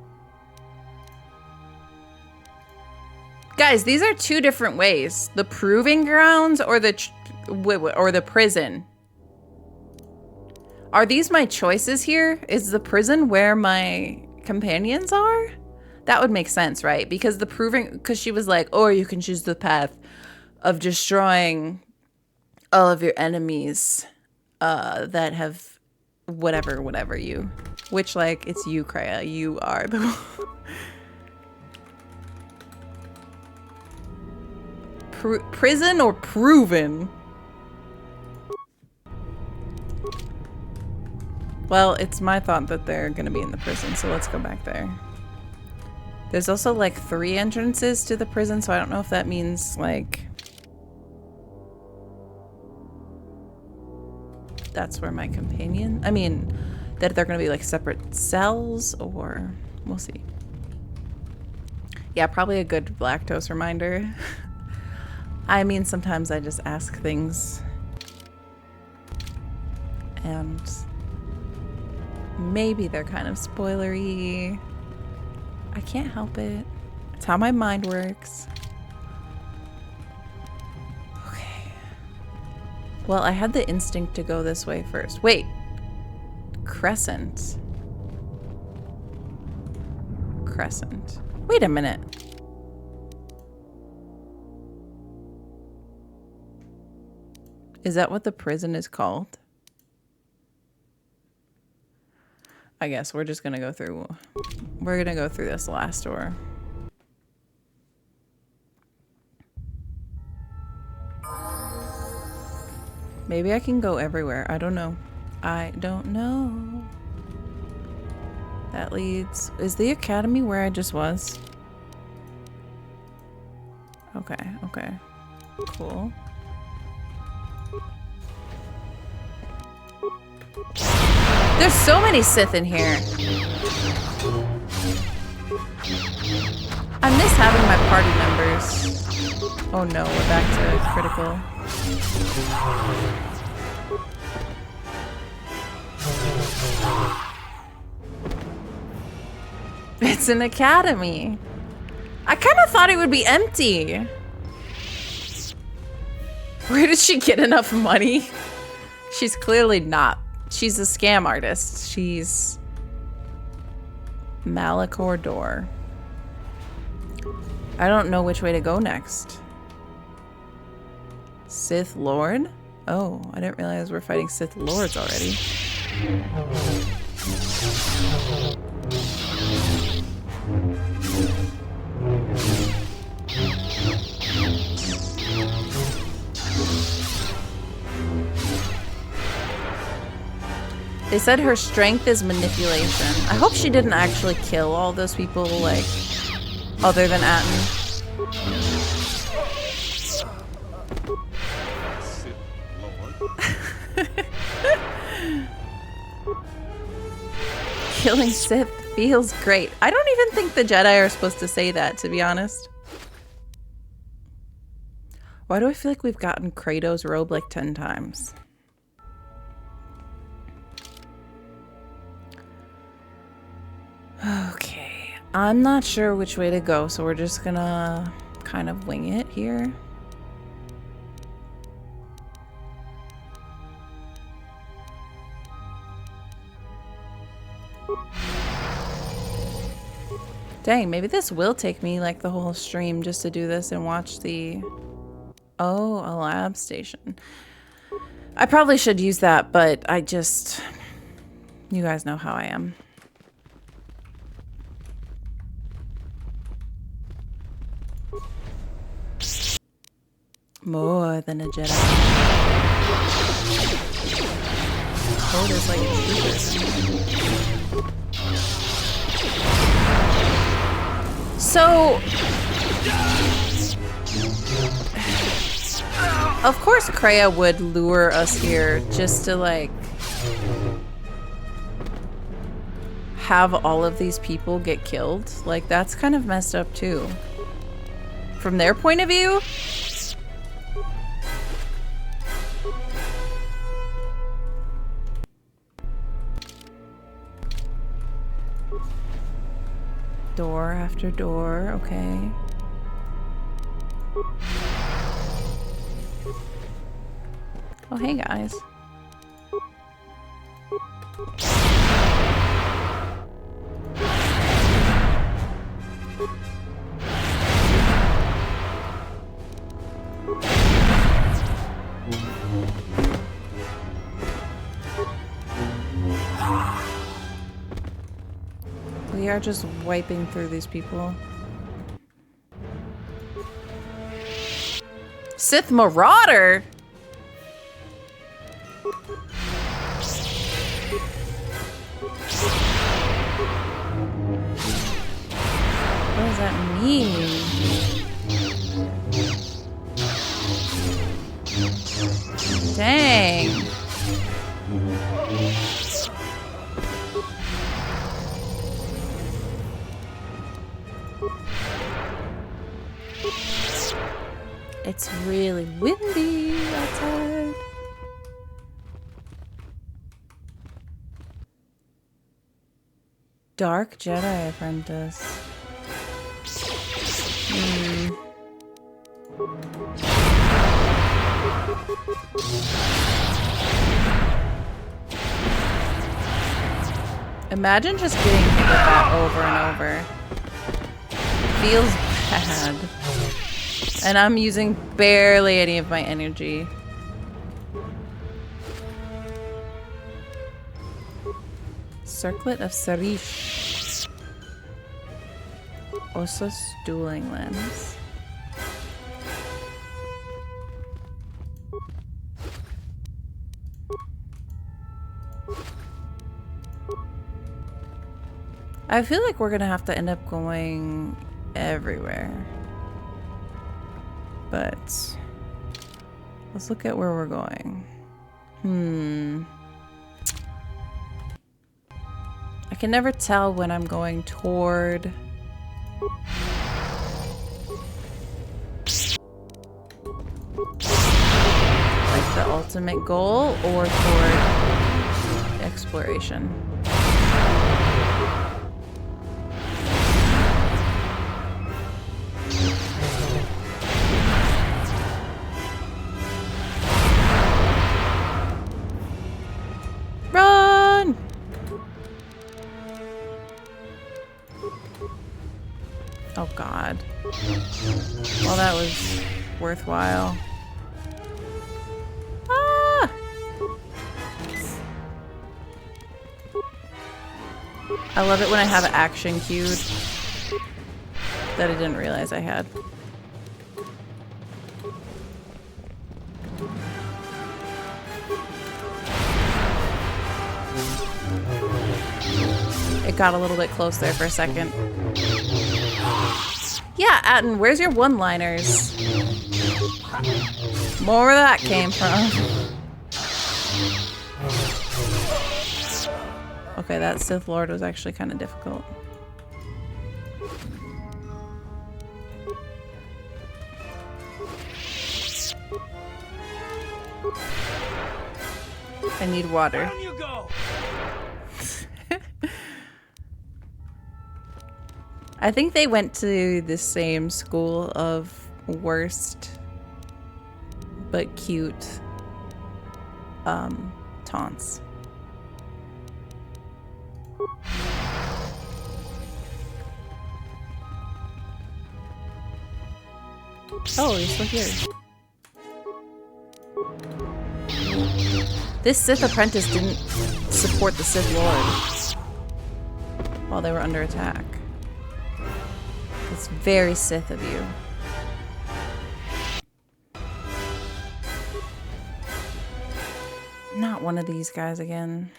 Guys, these are two different ways. The proving grounds or the prison. Are these my choices here? Is the prison where my companions are? That would make sense, right? Because the proving, because she was like, or you can choose the path of destroying all of your enemies that have whatever you, which, like, it's you, Kreia. You are the prison or proven? Well, it's my thought that they're gonna be in the prison, so let's go back there. There's also like 3 entrances to the prison, so I don't know if that means like that's where my companion, I mean, that they're gonna be like separate cells, or we'll see. Yeah, probably a good lactose reminder. I mean, sometimes I just ask things and maybe they're kind of spoilery. I can't help it. It's how my mind works. Okay. Well, I had the instinct to go this way first. Wait. Crescent. Crescent. Wait a minute. Is that what the prison is called? I guess we're just gonna go through. We're gonna go through this last door. Maybe I can go everywhere. I don't know. I don't know. That leads. Is the academy where I just was? Okay, okay. Cool. There's so many Sith in here. I miss having my party members. Oh no, we're back to critical. It's an academy. I kind of thought it would be empty. Where did she get enough money? She's clearly not. She's a scam artist. She's Malachor door. I don't know which way to go next. Sith Lord? Oh, I didn't realize we're fighting Sith Lords already. They said her strength is manipulation. I hope she didn't actually kill all those people, like, other than Atten. Killing Sith feels great. I don't even think the Jedi are supposed to say that, to be honest. Why do I feel like we've gotten Kratos' robe like 10 times? Okay, I'm not sure which way to go, so we're just gonna kind of wing it here. Dang, maybe this will take me like the whole stream just to do this and watch the... Oh, a lab station. I probably should use that, but I just... You guys know how I am. More than a Jedi. KOTOR's like a trooper. So, of course Kreia would lure us here just to like have all of these people get killed. Like that's kind of messed up too. From their point of view. Door after door, okay. Oh, hey guys. We are just wiping through these people. Sith Marauder? What does that mean? Dang. It's really windy outside. Dark Jedi Apprentice. Imagine just getting hit with that over and over. Feels bad. And I'm using barely any of my energy. Circlet of Sarish. Ossus dueling lens. I feel like we're gonna have to end up going everywhere. But let's look at where we're going. I can never tell when I'm going toward like the ultimate goal or toward exploration. God. Well, that was worthwhile. Ah! I love it when I have action cued that I didn't realize I had. It got a little bit close there for a second. Yeah, Atten, where's your one-liners? More where that came from. Okay, that Sith Lord was actually kind of difficult. I need water. Down you go. I think they went to the same school of worst but cute taunts. Oh, you're still here. This Sith apprentice didn't support the Sith Lord while they were under attack. It's very Sith of you. Not one of these guys again.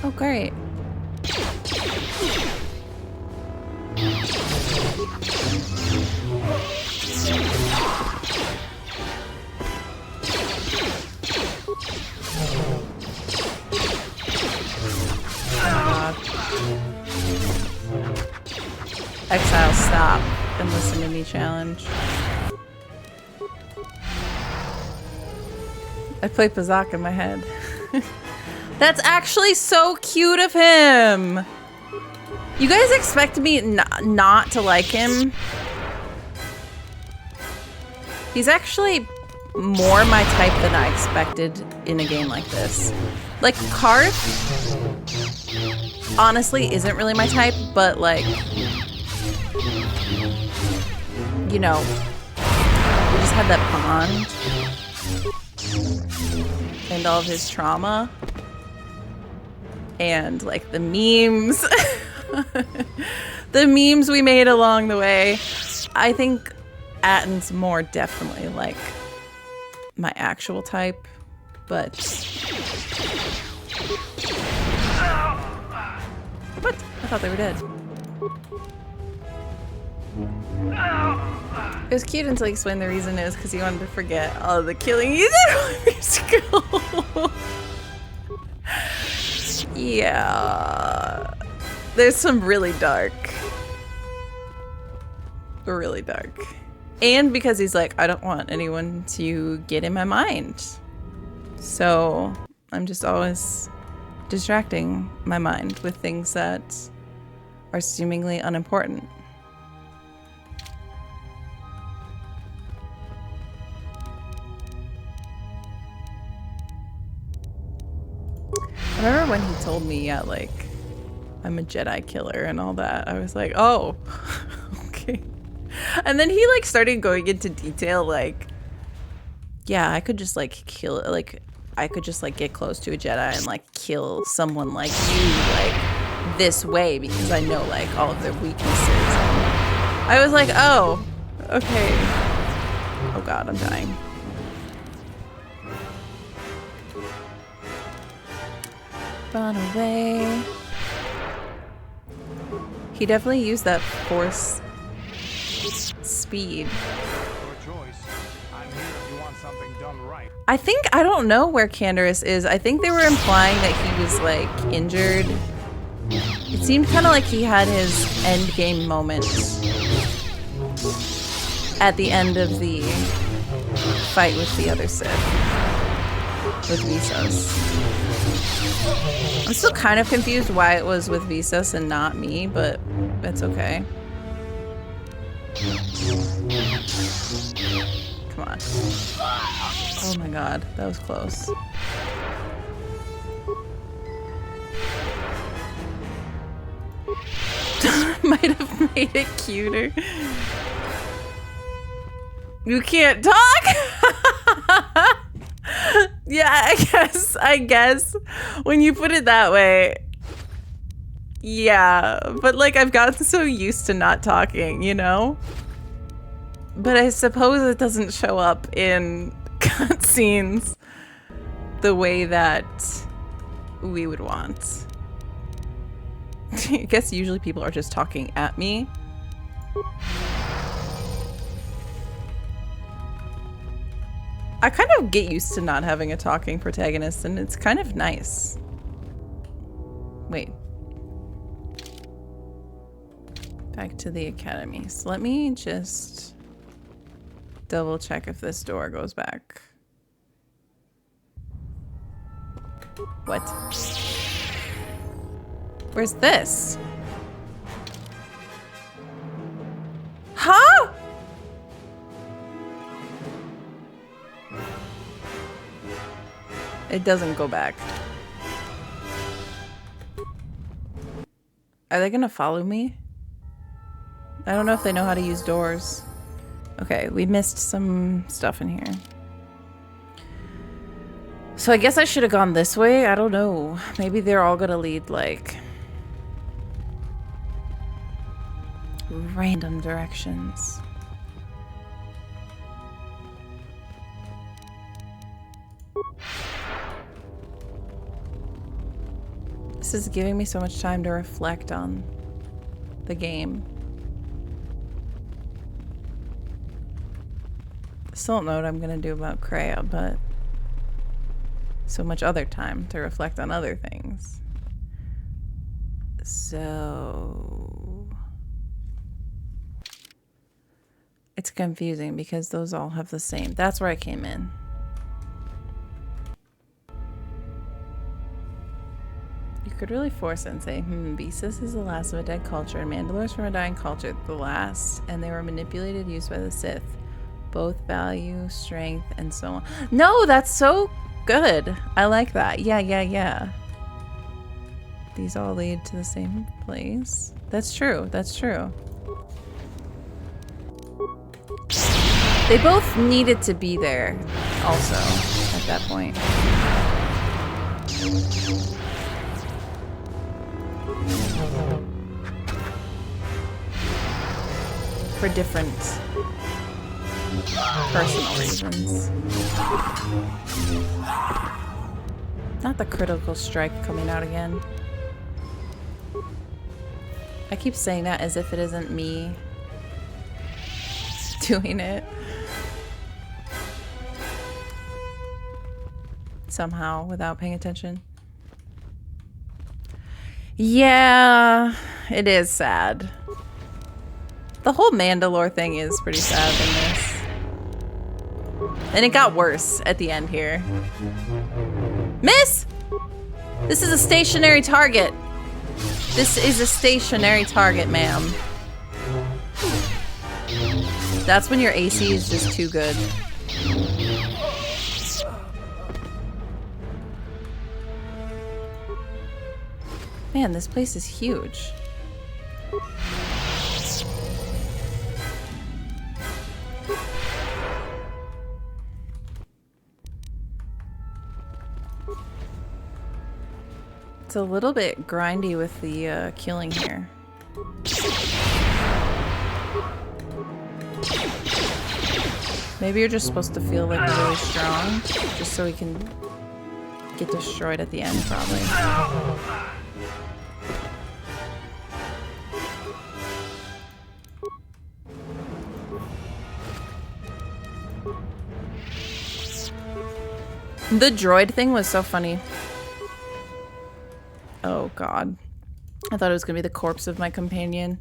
Oh, great. Exile, stop and listen to me challenge. I play Pazak in my head. That's actually so cute of him. You guys expect me not to like him? He's actually more my type than I expected in a game like this. Like, Karth, honestly, isn't really my type, but like, you know, we just had that bond and all of his trauma and like the memes, the memes we made along the way. I think Atten's more definitely like my actual type, but what? I thought they were dead. It was cute until he explained the reason is because he wanted to forget all of the killing he did with his skull. Yeah. There's some really dark. And because he's like, I don't want anyone to get in my mind. So I'm just always distracting my mind with things that are seemingly unimportant. I remember when he told me, yeah, like, I'm a Jedi killer and all that. I was like, oh, okay. And then he, like, started going into detail, like, yeah, I could just, like, kill, like, I could just, like, get close to a Jedi and, like, kill someone like you, like, this way because I know, like, all of their weaknesses. And I was like, oh, okay. Oh, God, I'm dying. Run away. He definitely used that force speed. Your choice. I'm here if you want something done right. I think, I don't know where Canderous is. I think they were implying that he was like injured. It seemed kind of like he had his end game moment at the end of the fight with the other Sith. With Vsauce. I'm still kind of confused why it was with Vsauce and not me, but it's okay. Come on. Oh my god, that was close. made it cuter. You can't talk? Yeah, I guess. When you put it that way. Yeah, but like I've gotten so used to not talking, you know? But I suppose it doesn't show up in cutscenes the way that we would want. I guess usually people are just talking at me. I kind of get used to not having a talking protagonist, and it's kind of nice. Wait. Back to the academy. So let me just double check if this door goes back. What? Where's this? Huh? It doesn't go back. Are they gonna follow me? I don't know if they know how to use doors. Okay, we missed some stuff in here. So I guess I should have gone this way? I don't know. Maybe they're all gonna lead, like, random directions. This is giving me so much time to reflect on the game. Still don't know what I'm gonna do about Kreia, but so much other time to reflect on other things. So it's confusing because those all have the same. That's where I came in. You could really force it and say, Beasts is the last of a dead culture, and Mandalores from a dying culture, the last, and they were manipulated, used by the Sith. Both value, strength, and so on. No, that's so good. I like that. Yeah. These all lead to the same place. That's true. That's true. They both needed to be there also at that point. For different personal reasons. Not the critical strike coming out again. I keep saying that as if it isn't me doing it. Somehow, without paying attention. Yeah, it is sad. The whole Mandalore thing is pretty sad in this. And it got worse at the end here. Miss! This is a stationary target. This is a stationary target, ma'am. That's when your AC is just too good. Man, this place is huge. It's a little bit grindy with the killing here. Maybe you're just supposed to feel like really strong, just so we can get destroyed at the end, probably. The droid thing was so funny. Oh god. I thought it was gonna be the corpse of my companion.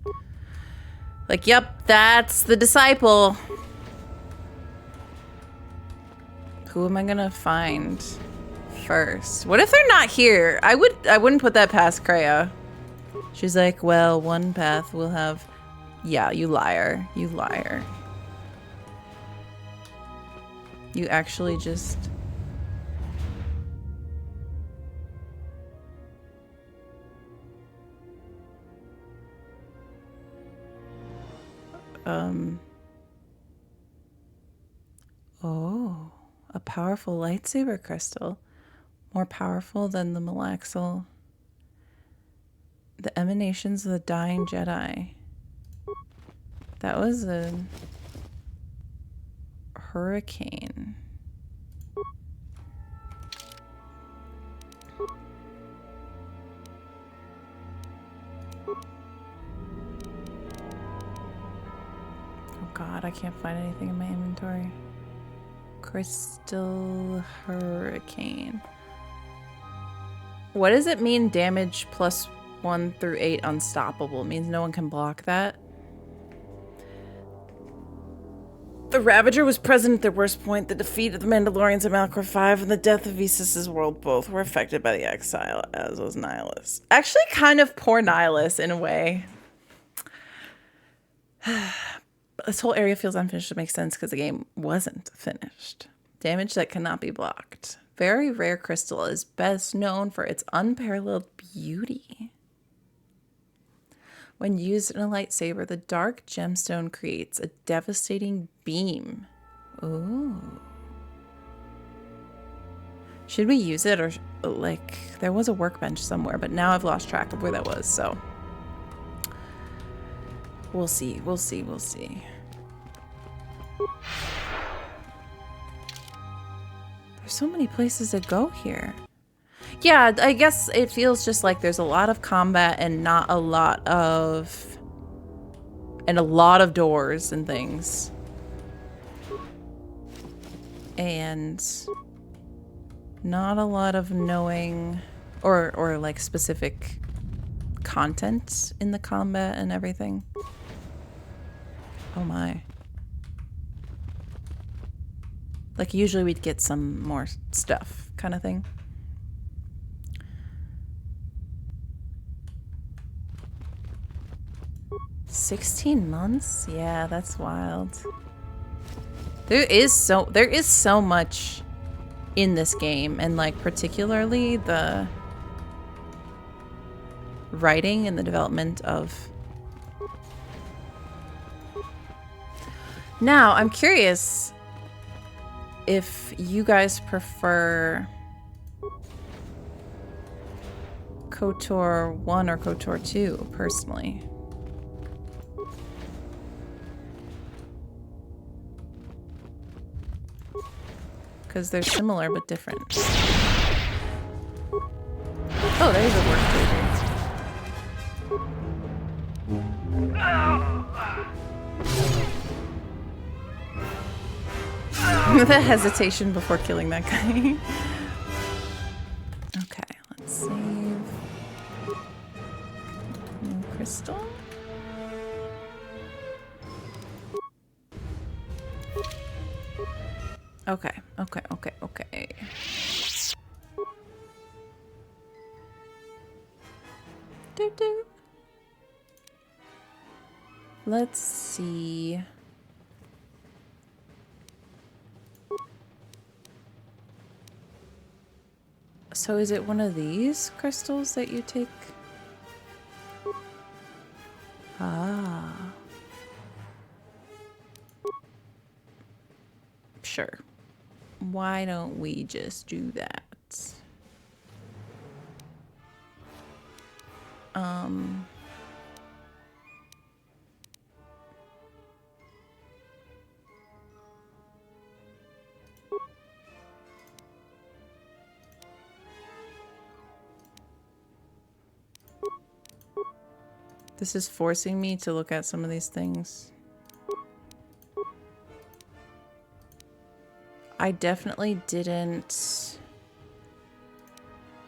Like, yep, that's the disciple. Who am I gonna find first? What if they're not here? I wouldn't put that past Kreia. She's like, well, one path will have... Yeah, you liar. You liar. You actually just... Oh, a powerful lightsaber crystal. More powerful than the Malachor. The emanations of the dying Jedi. That was a hurricane. Oh god, I can't find anything in my inventory. Crystal hurricane. What does it mean damage plus 1 through 8 unstoppable? It means no one can block that? The Ravager was present at their worst point. The defeat of the Mandalorians at Malachor 5 and the death of Visas' world both were affected by the exile, as was Nihilus. Actually, kind of poor Nihilus in a way. This whole area feels unfinished. It makes sense because the game wasn't finished. Damage that cannot be blocked. Very rare crystal is best known for its unparalleled beauty. When used in a lightsaber, the dark gemstone creates a devastating beam. Ooh. Should we use it or, like, there was a workbench somewhere, but now I've lost track of where that was, so. We'll see, we'll see, we'll see. There's so many places to go here. Yeah, I guess it feels just like there's a lot of combat and not a lot of... and a lot of doors and things. And not a lot of knowing or like specific content in the combat and everything. Oh my. Like usually we'd get some more stuff kind of thing. $16 months? Yeah, that's wild. There is so much in this game, and like particularly the writing and the development of. Now, I'm curious if you guys prefer KOTOR 1 or KOTOR 2 personally. Because they're similar but different. Oh, there's a work paper. The hesitation before killing that guy. Okay, let's save. New crystal. Okay. Doo-doo. Let's see. So is it one of these crystals that you take? Ah. Sure. Why don't we just do that? This is forcing me to look at some of these things. I definitely didn't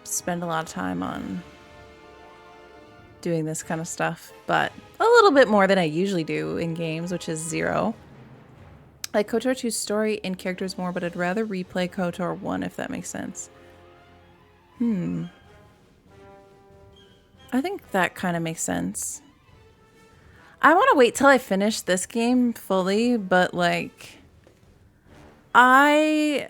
spend a lot of time on doing this kind of stuff, but a little bit more than I usually do in games, which is 0. I like KOTOR 2's story and characters more, but I'd rather replay KOTOR 1 if that makes sense. I think that kind of makes sense. I want to wait till I finish this game fully, but like I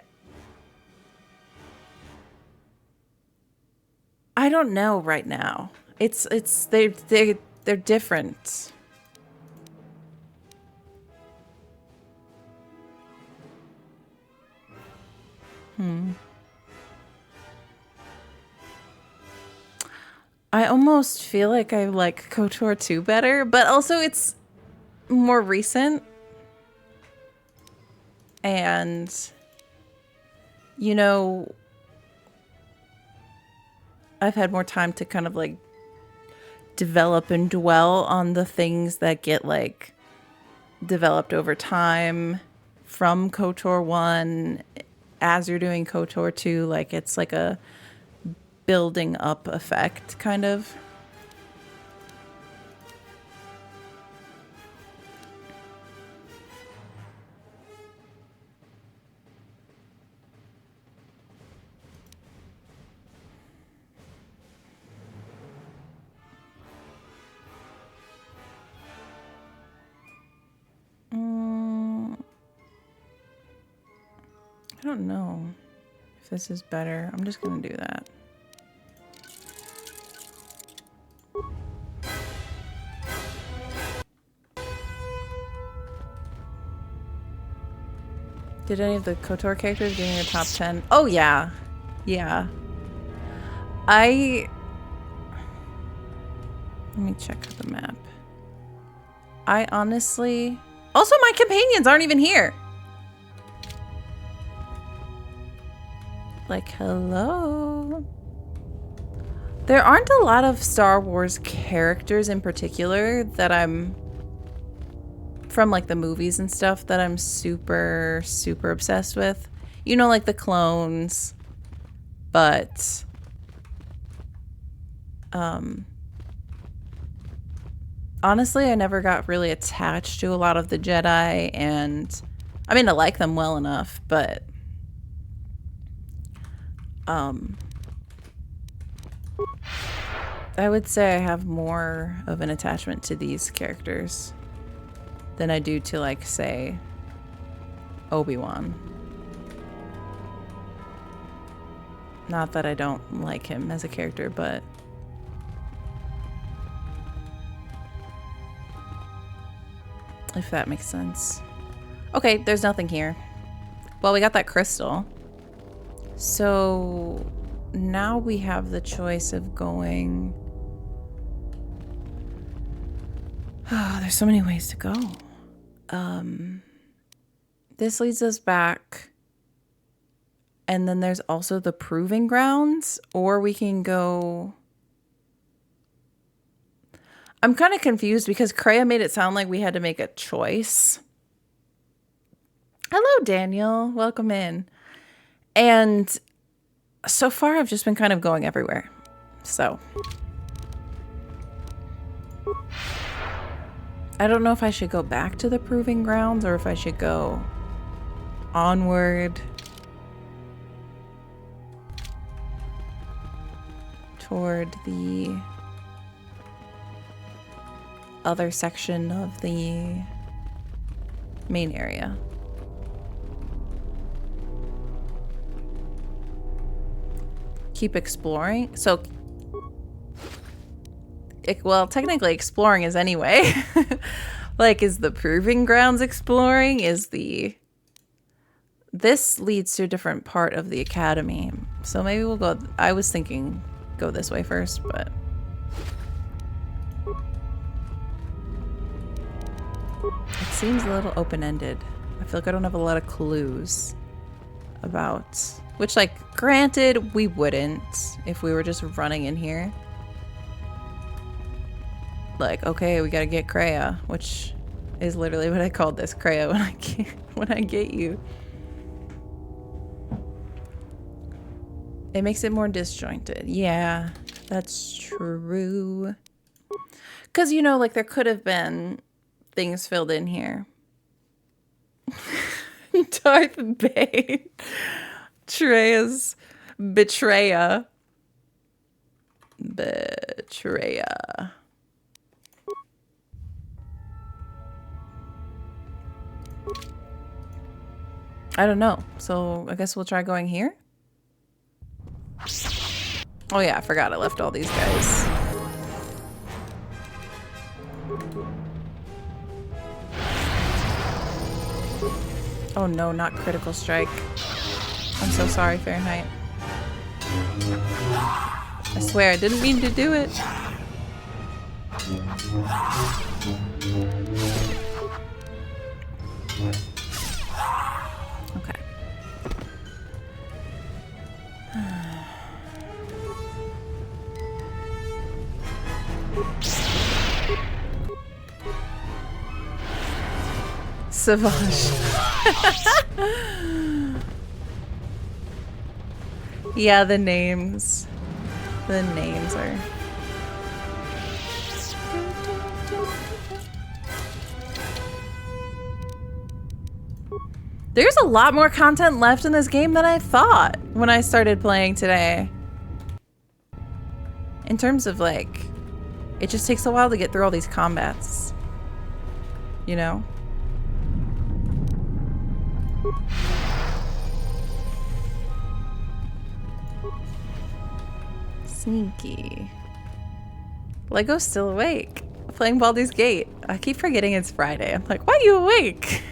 don't know right now. They're different. I almost feel like I like KOTOR 2 better, but also it's more recent. And, you know, I've had more time to kind of like develop and dwell on the things that get like developed over time from KOTOR 1 as you're doing KOTOR 2. Like it's like a building up effect kind of. I don't know if this is better. I'm just gonna do that. Did any of the KOTOR characters get in your top 10? Oh yeah. Yeah. Let me check the map. I honestly... Also, my companions aren't even here. Like, hello? There aren't a lot of Star Wars characters in particular that I'm... from, like, the movies and stuff that I'm super, super obsessed with. You know, like, the clones. But... honestly, I never got really attached to a lot of the Jedi, and... I mean, I like them well enough, but... I would say I have more of an attachment to these characters than I do to, like, say, Obi-Wan. Not that I don't like him as a character, but... if that makes sense. Okay, there's nothing here. Well, we got that crystal. So now we have the choice of going... oh, there's so many ways to go. This leads us back. And then there's also the proving grounds. Or we can go... I'm kind of confused because Kreia made it sound like we had to make a choice. Hello, Daniel. Welcome in. And so far, I've just been kind of going everywhere. So. I don't know if I should go back to the proving grounds or if I should go onward toward the other section of the main area. Keep exploring. So, well, technically exploring is anyway. Like, is the proving grounds exploring? Is the... this leads to a different part of the academy. So maybe we'll go... I was thinking go this way first, but... it seems a little open-ended. I feel like I don't have a lot of clues about... which, like, granted, we wouldn't if we were just running in here. Like, okay, we gotta get Kreia, which is literally what I called this, Kreia, when I get you. It makes it more disjointed. Yeah, that's true. Because, you know, like, there could have been things filled in here. Darth Bane. Treia's betrayer. Betrayer. I don't know. So I guess we'll try going here. Oh yeah, I forgot I left all these guys. Oh no, not critical strike. I'm so sorry, Fahrenheit. I swear, I didn't mean to do it. Okay. Savage. Yeah, the names. The names are... There's a lot more content left in this game than I thought when I started playing today. In terms of like, it just takes a while to get through all these combats. You know? Sneaky. Lego's still awake. Playing Baldur's Gate. I keep forgetting it's Friday. I'm like, why are you awake?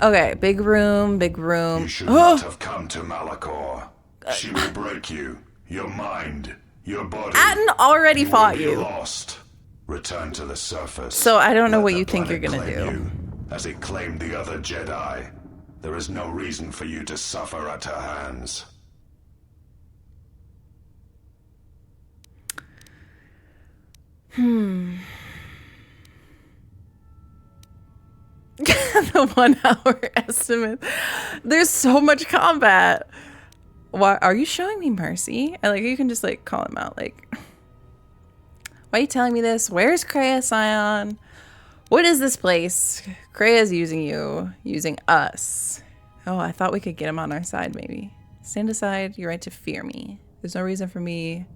Okay, big room, big room. You should not have come to Malachor. She will break you, your mind, your body. Atten already fought you. Lost. Return to the surface. So I don't know what you think you're gonna do. You, as it claimed the other Jedi. There is no reason for you to suffer at her hands. The 1 hour estimate. There's so much combat. Why are you showing me mercy? And like you can just like call him out like, why are you telling me this? Where's Kreia, Sion? What is this place? Kreia's using you, using us. Oh, I thought we could get him on our side maybe. Stand aside, you're right to fear me. There's no reason for me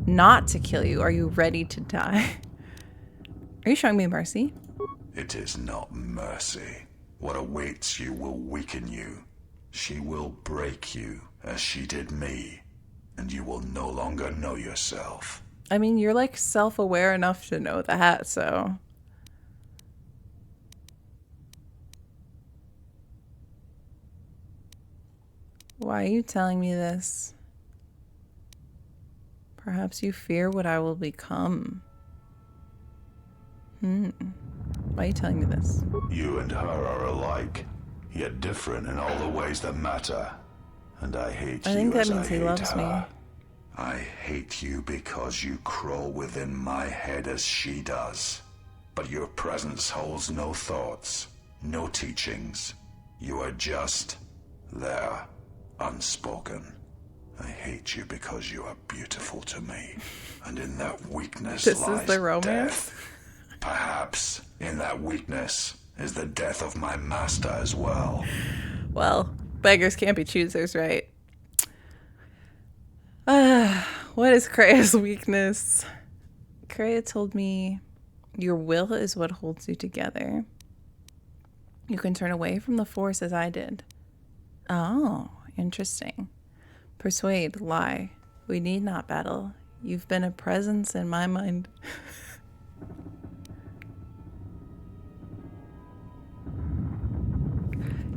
not to kill you. Are you ready to die? Are you showing me mercy? It is not mercy. What awaits you will weaken you. She will break you, as she did me, and you will no longer know yourself. I mean, you're like self-aware enough to know that, so... Why are you telling me this? Perhaps you fear what I will become. Why are you telling me this? You and her are alike, yet different in all the ways that matter. And I hate you. I think that means he loves me. I hate you because you crawl within my head as she does. But your presence holds no thoughts, no teachings. You are just there, unspoken. I hate you because you are beautiful to me. And in that weakness this lies is the romance? Death. Perhaps in that weakness is the death of my master as well. Well, beggars can't be choosers, right? What is Kreia's weakness? Kreia told me your will is what holds you together. You can turn away from the Force as I did. Oh, interesting. Persuade, lie. We need not battle. You've been a presence in my mind.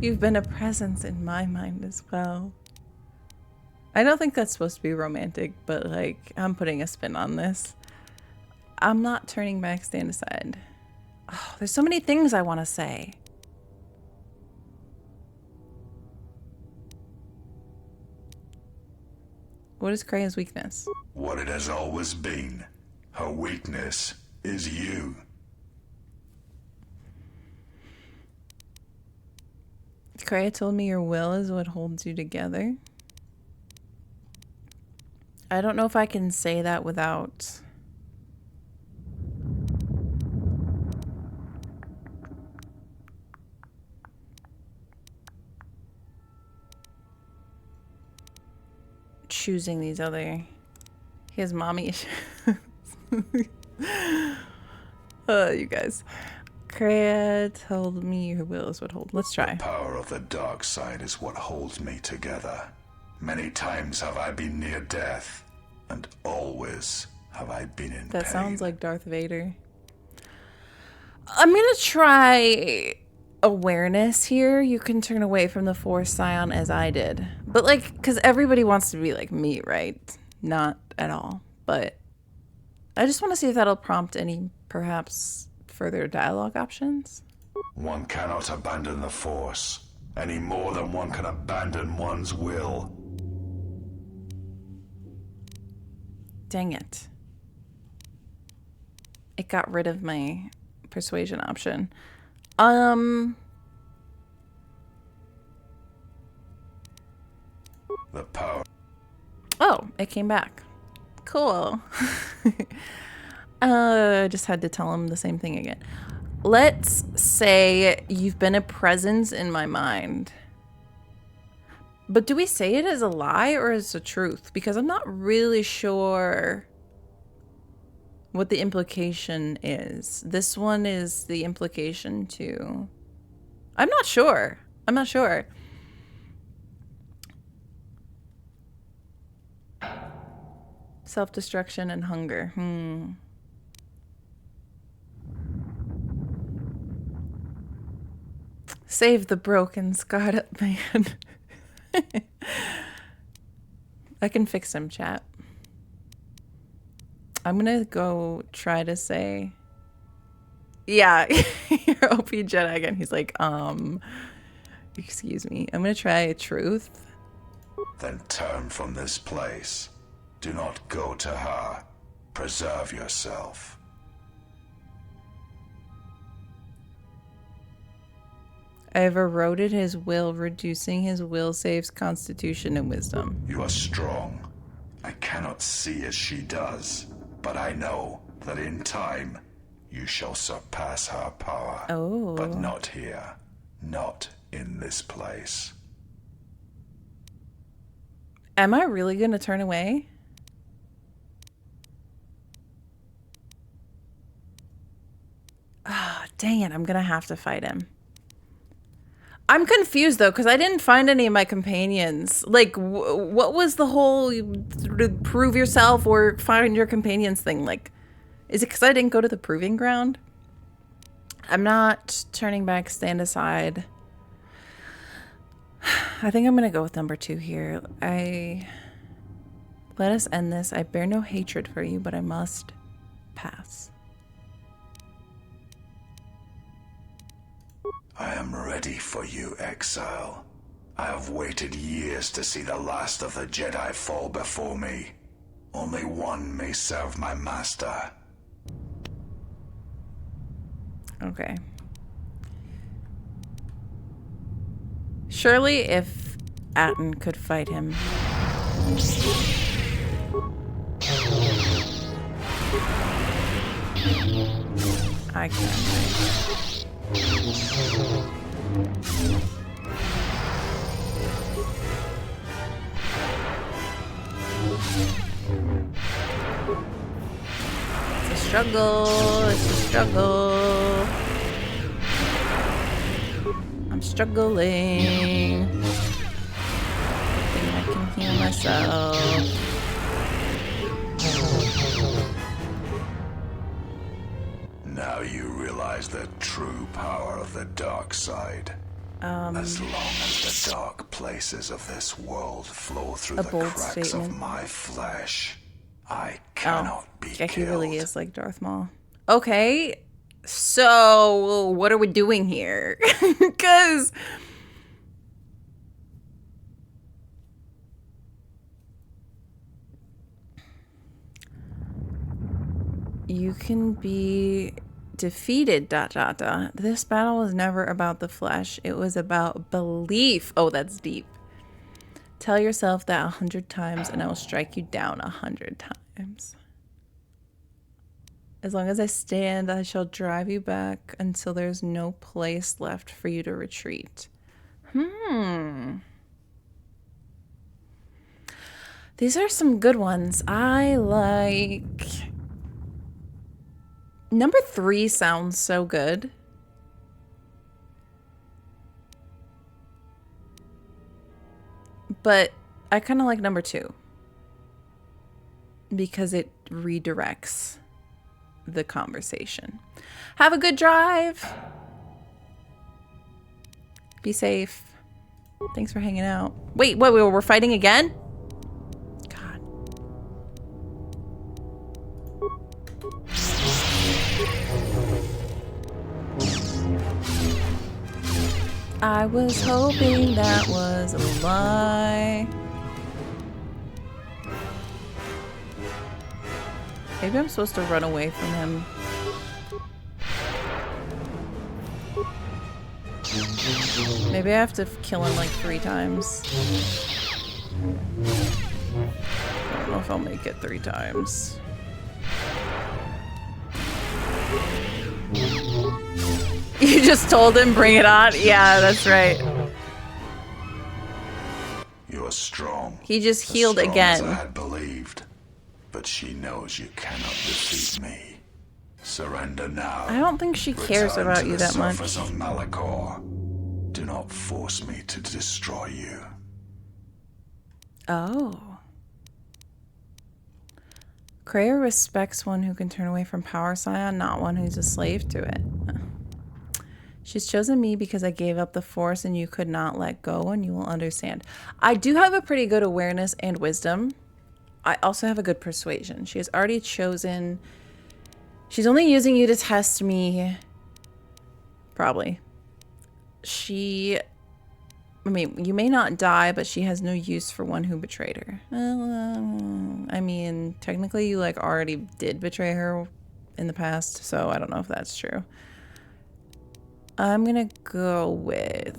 You've been a presence in my mind as well. I don't think that's supposed to be romantic, but like, I'm putting a spin on this. I'm not turning back, stand aside. Oh, there's so many things I want to say. What is Kreia's weakness? What it has always been. Her weakness is you. Kreia told me your will is what holds you together. I don't know if I can say that without... choosing these other... He has mommy issues. You guys. Kreia told me your will is what holds. Let's try. The power of the dark side is what holds me together. Many times have I been near death, and always have I been in pain. That sounds like Darth Vader. I'm gonna try awareness here, you can turn away from the Force, Sion, as I did. But like, because everybody wants to be like me, right? Not at all. But I just want to see if that'll prompt any, perhaps, further dialogue options. One cannot abandon the Force, any more than one can abandon one's will. Dang it. It got rid of my persuasion option. The power. Oh, it came back. Cool. I just had to tell him the same thing again. Let's say you've been a presence in my mind. But do we say it as a lie or as a truth? Because I'm not really sure what the implication is. This one is the implication too. I'm not sure. I'm not sure. Self-destruction and hunger. Save the broken, scarred up man. I can fix him, chat. I'm gonna go try to say, yeah, you're OP Jedi again. He's like, excuse me. I'm gonna try a truth. Then turn from this place. Do not go to her. Preserve yourself. I have eroded his will, reducing his will saves constitution and wisdom. You are strong. I cannot see as she does, but I know that in time you shall surpass her power. Oh. But not here. Not in this place. Am I really gonna turn away? Ah, dang it, I'm gonna have to fight him. I'm confused though, because I didn't find any of my companions. Like, what was the whole prove yourself or find your companions thing? Like, is it because I didn't go to the proving ground? I'm not turning back, stand aside. I think I'm going to go with number 2 here. Let us end this. I bear no hatred for you, but I must pass. I am ready for you, exile. I have waited years to see the last of the Jedi fall before me. Only one may serve my master. Okay. Surely if Atten could fight him. I can't. It's a struggle. It's a struggle. I'm struggling. I can heal myself. Now you realize the true power of the dark side. As long as the dark places of this world flow through the cracks of my flesh, I cannot be killed. He really is like Darth Maul. Okay, so what are we doing here? Because you can be defeated, ... This battle was never about the flesh. It was about belief. Oh, that's deep. Tell yourself that 100 times and I will strike you down 100 times. As long as I stand, I shall drive you back until there's no place left for you to retreat. These are some good ones. I like... Number 3 sounds so good. But I kind of like number 2. Because it redirects the conversation. Have a good drive. Be safe. Thanks for hanging out. Wait, what? We're fighting again? God. I was hoping that was a lie. Maybe I'm supposed to run away from him. Maybe I have to kill him like 3 times. I don't know if I'll make it 3 times. You just told him, bring it on? Yeah, that's right. You're strong. He just healed as strong again. As I had believed. But she knows you cannot defeat me. Surrender now. I don't think she cares about you that much. Surface of Malachor. Do not force me to destroy you. Oh. Kreia respects one who can turn away from power, Sion, not one who's a slave to it. She's chosen me because I gave up the Force and you could not let go, and you will understand. I do have a pretty good awareness and wisdom. I also have a good persuasion. She has already chosen... She's only using you to test me. Probably. I mean, you may not die, but she has no use for one who betrayed her. I mean, technically you like already did betray her in the past, so I don't know if that's true. I'm gonna go with...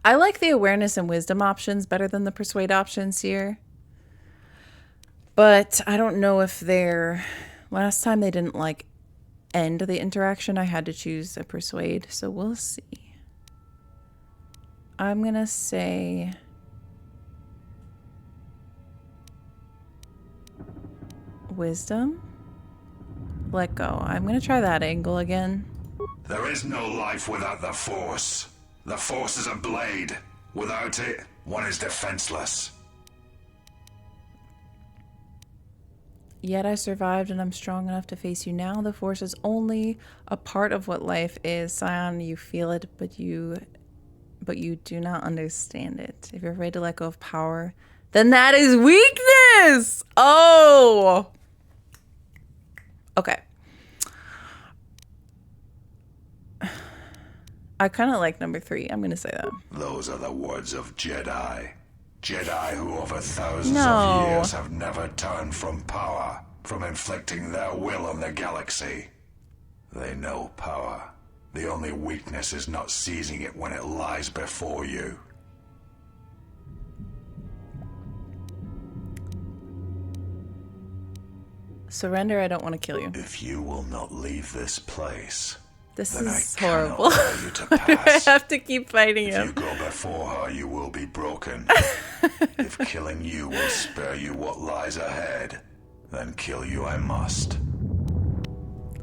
I like the awareness and wisdom options better than the persuade options here. But I don't know if they're... Last time they didn't like end the interaction. I had to choose a persuade, so we'll see. I'm gonna say... Wisdom? Let go. I'm gonna try that angle again. There is no life without the Force. The Force is a blade. Without it, one is defenseless. Yet I survived and I'm strong enough to face you now. The Force is only a part of what life is. Sion, you feel it, but you do not understand it. If you're afraid to let go of power, then that is weakness! Oh! Okay. I kind of like number 3. I'm going to say that. Those are the words of Jedi. Jedi who over thousands of years have never turned from power, from inflicting their will on the galaxy. They know power. The only weakness is not seizing it when it lies before you. Surrender, I don't want to kill you. If you will not leave this place, this then is I horrible. Allow you to I pass. have to keep fighting if him. If you go before her, you will be broken. If killing you will spare you what lies ahead, then kill you I must.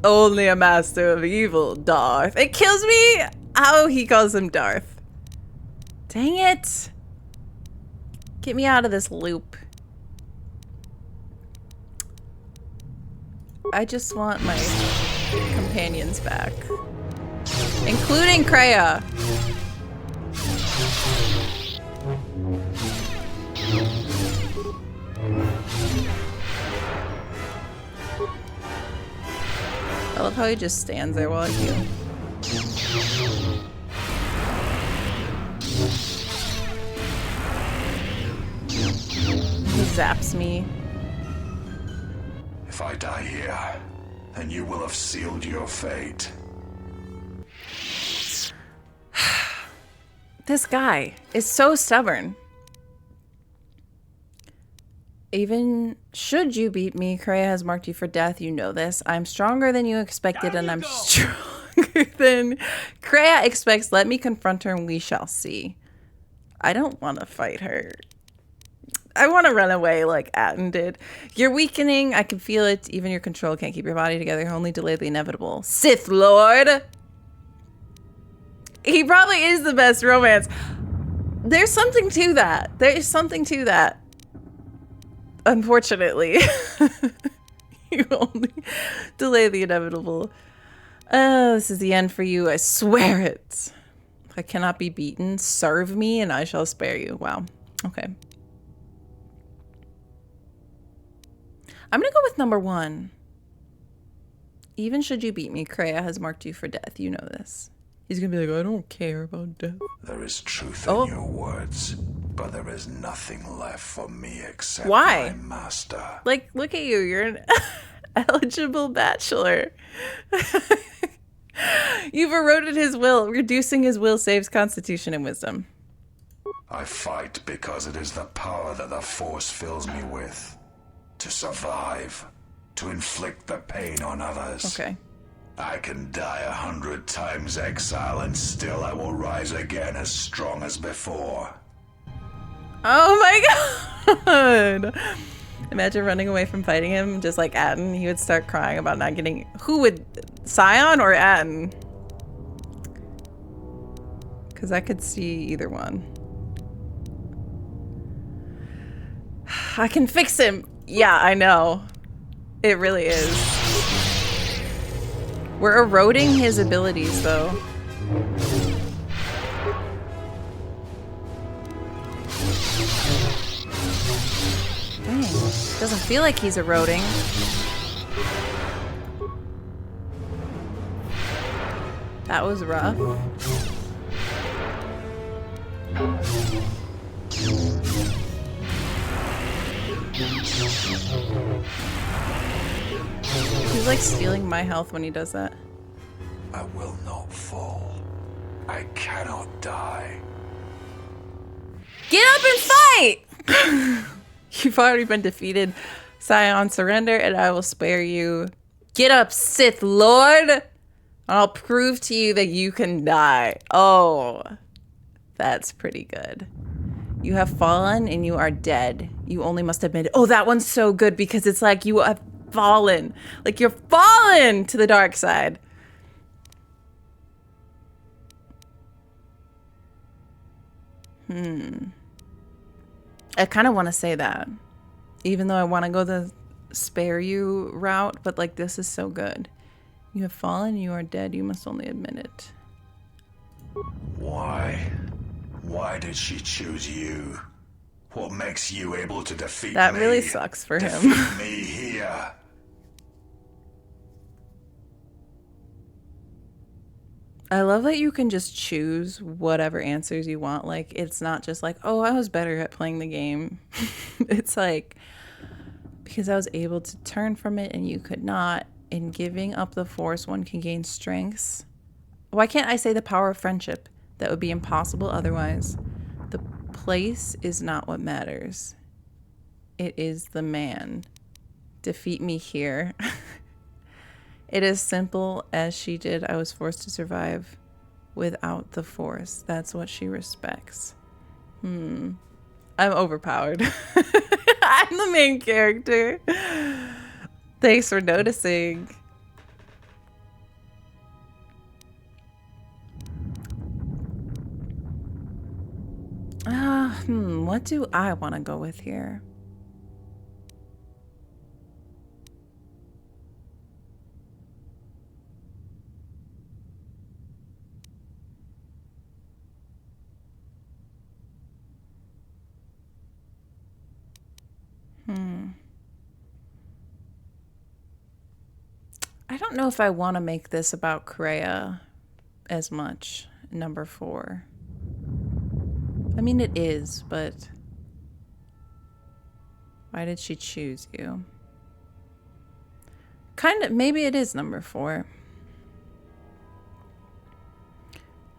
Only a master of evil, Darth. It kills me how he calls him Darth. Dang it. Get me out of this loop. I just want my companions back. Including Kreia. I love how he just stands there while I heal. He zaps me. If I die here, then you will have sealed your fate. This guy is so stubborn. Even should you beat me, Kreia has marked you for death. You know this. I'm stronger than you expected, and I'm stronger than Kreia expects. Let me confront her, and we shall see. I don't want to fight her. I want to run away like Atten did. You're weakening. I can feel it. Even your control can't keep your body together. Only delay the inevitable. Sith Lord. He probably is the best romance. There's something to that. There is something to that. Unfortunately. You only delay the inevitable. This is the end for you. I swear it. If I cannot be beaten, serve me and I shall spare you. Wow. Okay. I'm gonna go with number 1. Even should you beat me, Kreia has marked you for death. You know this. He's gonna be like, I don't care about death. There is truth in your words, but there is nothing left for me except my master. Like, look at you. You're an eligible bachelor. You've eroded his will. Reducing his will saves constitution and wisdom. I fight because it is the power that the Force fills me with. To survive. To inflict the pain on others. Okay. I can die 100 times exile and still I will rise again as strong as before. Oh my god! Imagine running away from fighting him, just like Atten. He would start crying about not getting... Who would... Sion or Atten? Because I could see either one. I can fix him! Yeah, I know. It really is. We're eroding his abilities, though. Dang, doesn't feel like he's eroding. That was rough. He's like stealing my health when he does that. I will not fall. I cannot die. Get up and fight! You've already been defeated. Sion, surrender and I will spare you. Get up, Sith Lord! I'll prove to you that you can die. Oh, that's pretty good. You have fallen and you are dead. You only must admit it. Oh, that one's so good because it's like you have fallen. Like you're fallen to the dark side. I kind of want to say that. Even though I want to go the spare you route, but like this is so good. You have fallen, you are dead, you must only admit it. Why? Why did she choose you? What makes you able to defeat me? That really sucks for him. Defeat me here. I love that you can just choose whatever answers you want. Like, it's not just like, oh, I was better at playing the game. It's like, because I was able to turn from it and you could not. In giving up the Force, one can gain strengths. Why can't I say the power of friendship? That would be impossible otherwise. The place is not what matters. It is the man. Defeat me here. It is simple as she did. I was forced to survive without the Force. That's what she respects. I'm overpowered. I'm the main character. Thanks for noticing. What do I want to go with here? I don't know if I want to make this about Kreia as much, number 4. I mean, it is, but why did she choose you? Kind of, maybe it is number 4.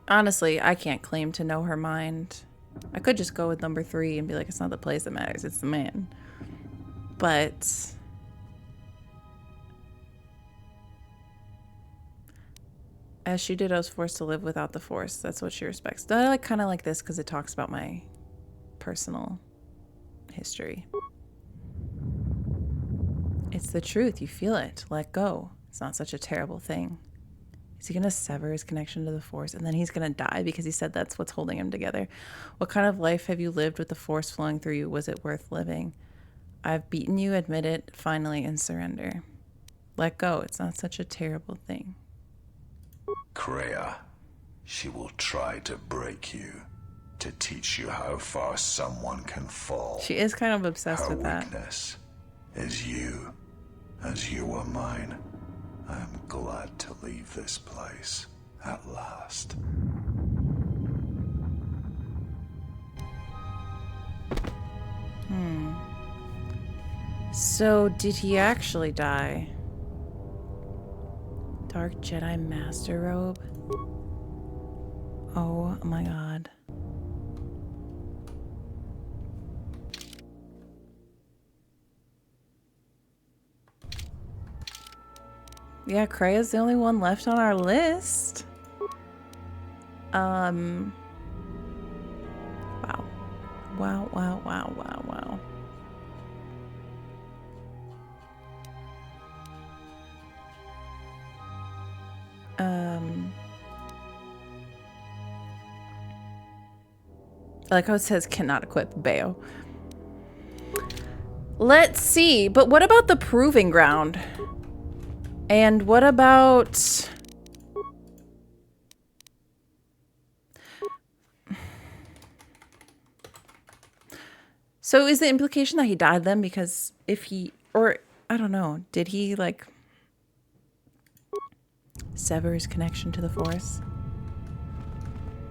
Honestly, I can't claim to know her mind. I could just go with number 3 and be like, it's not the place that matters, it's the man. But as she did, I was forced to live without the Force. That's what she respects. I like kind of like this because it talks about my personal history. It's the truth. You feel it. Let go. It's not such a terrible thing. Is he going to sever his connection to the Force and then he's going to die because he said that's what's holding him together? What kind of life have you lived with the Force flowing through you? Was it worth living? I've beaten you, admit it, finally, and surrender. Let go. It's not such a terrible thing. Kreia, she will try to break you, to teach you how far someone can fall. She is kind of obsessed with that. Her weakness is you, as you are mine. I am glad to leave this place, at last. So, did he actually die? Dark Jedi Master Robe? Oh my god. Yeah, Kreia's the only one left on our list. Wow. Wow, wow, wow, wow, wow. I like how it says cannot equip Bao. Let's see, but what about the proving ground? And what about... So is the implication that he died then? Because if he... Or, I don't know. Did he, like... sever his connection to the Force?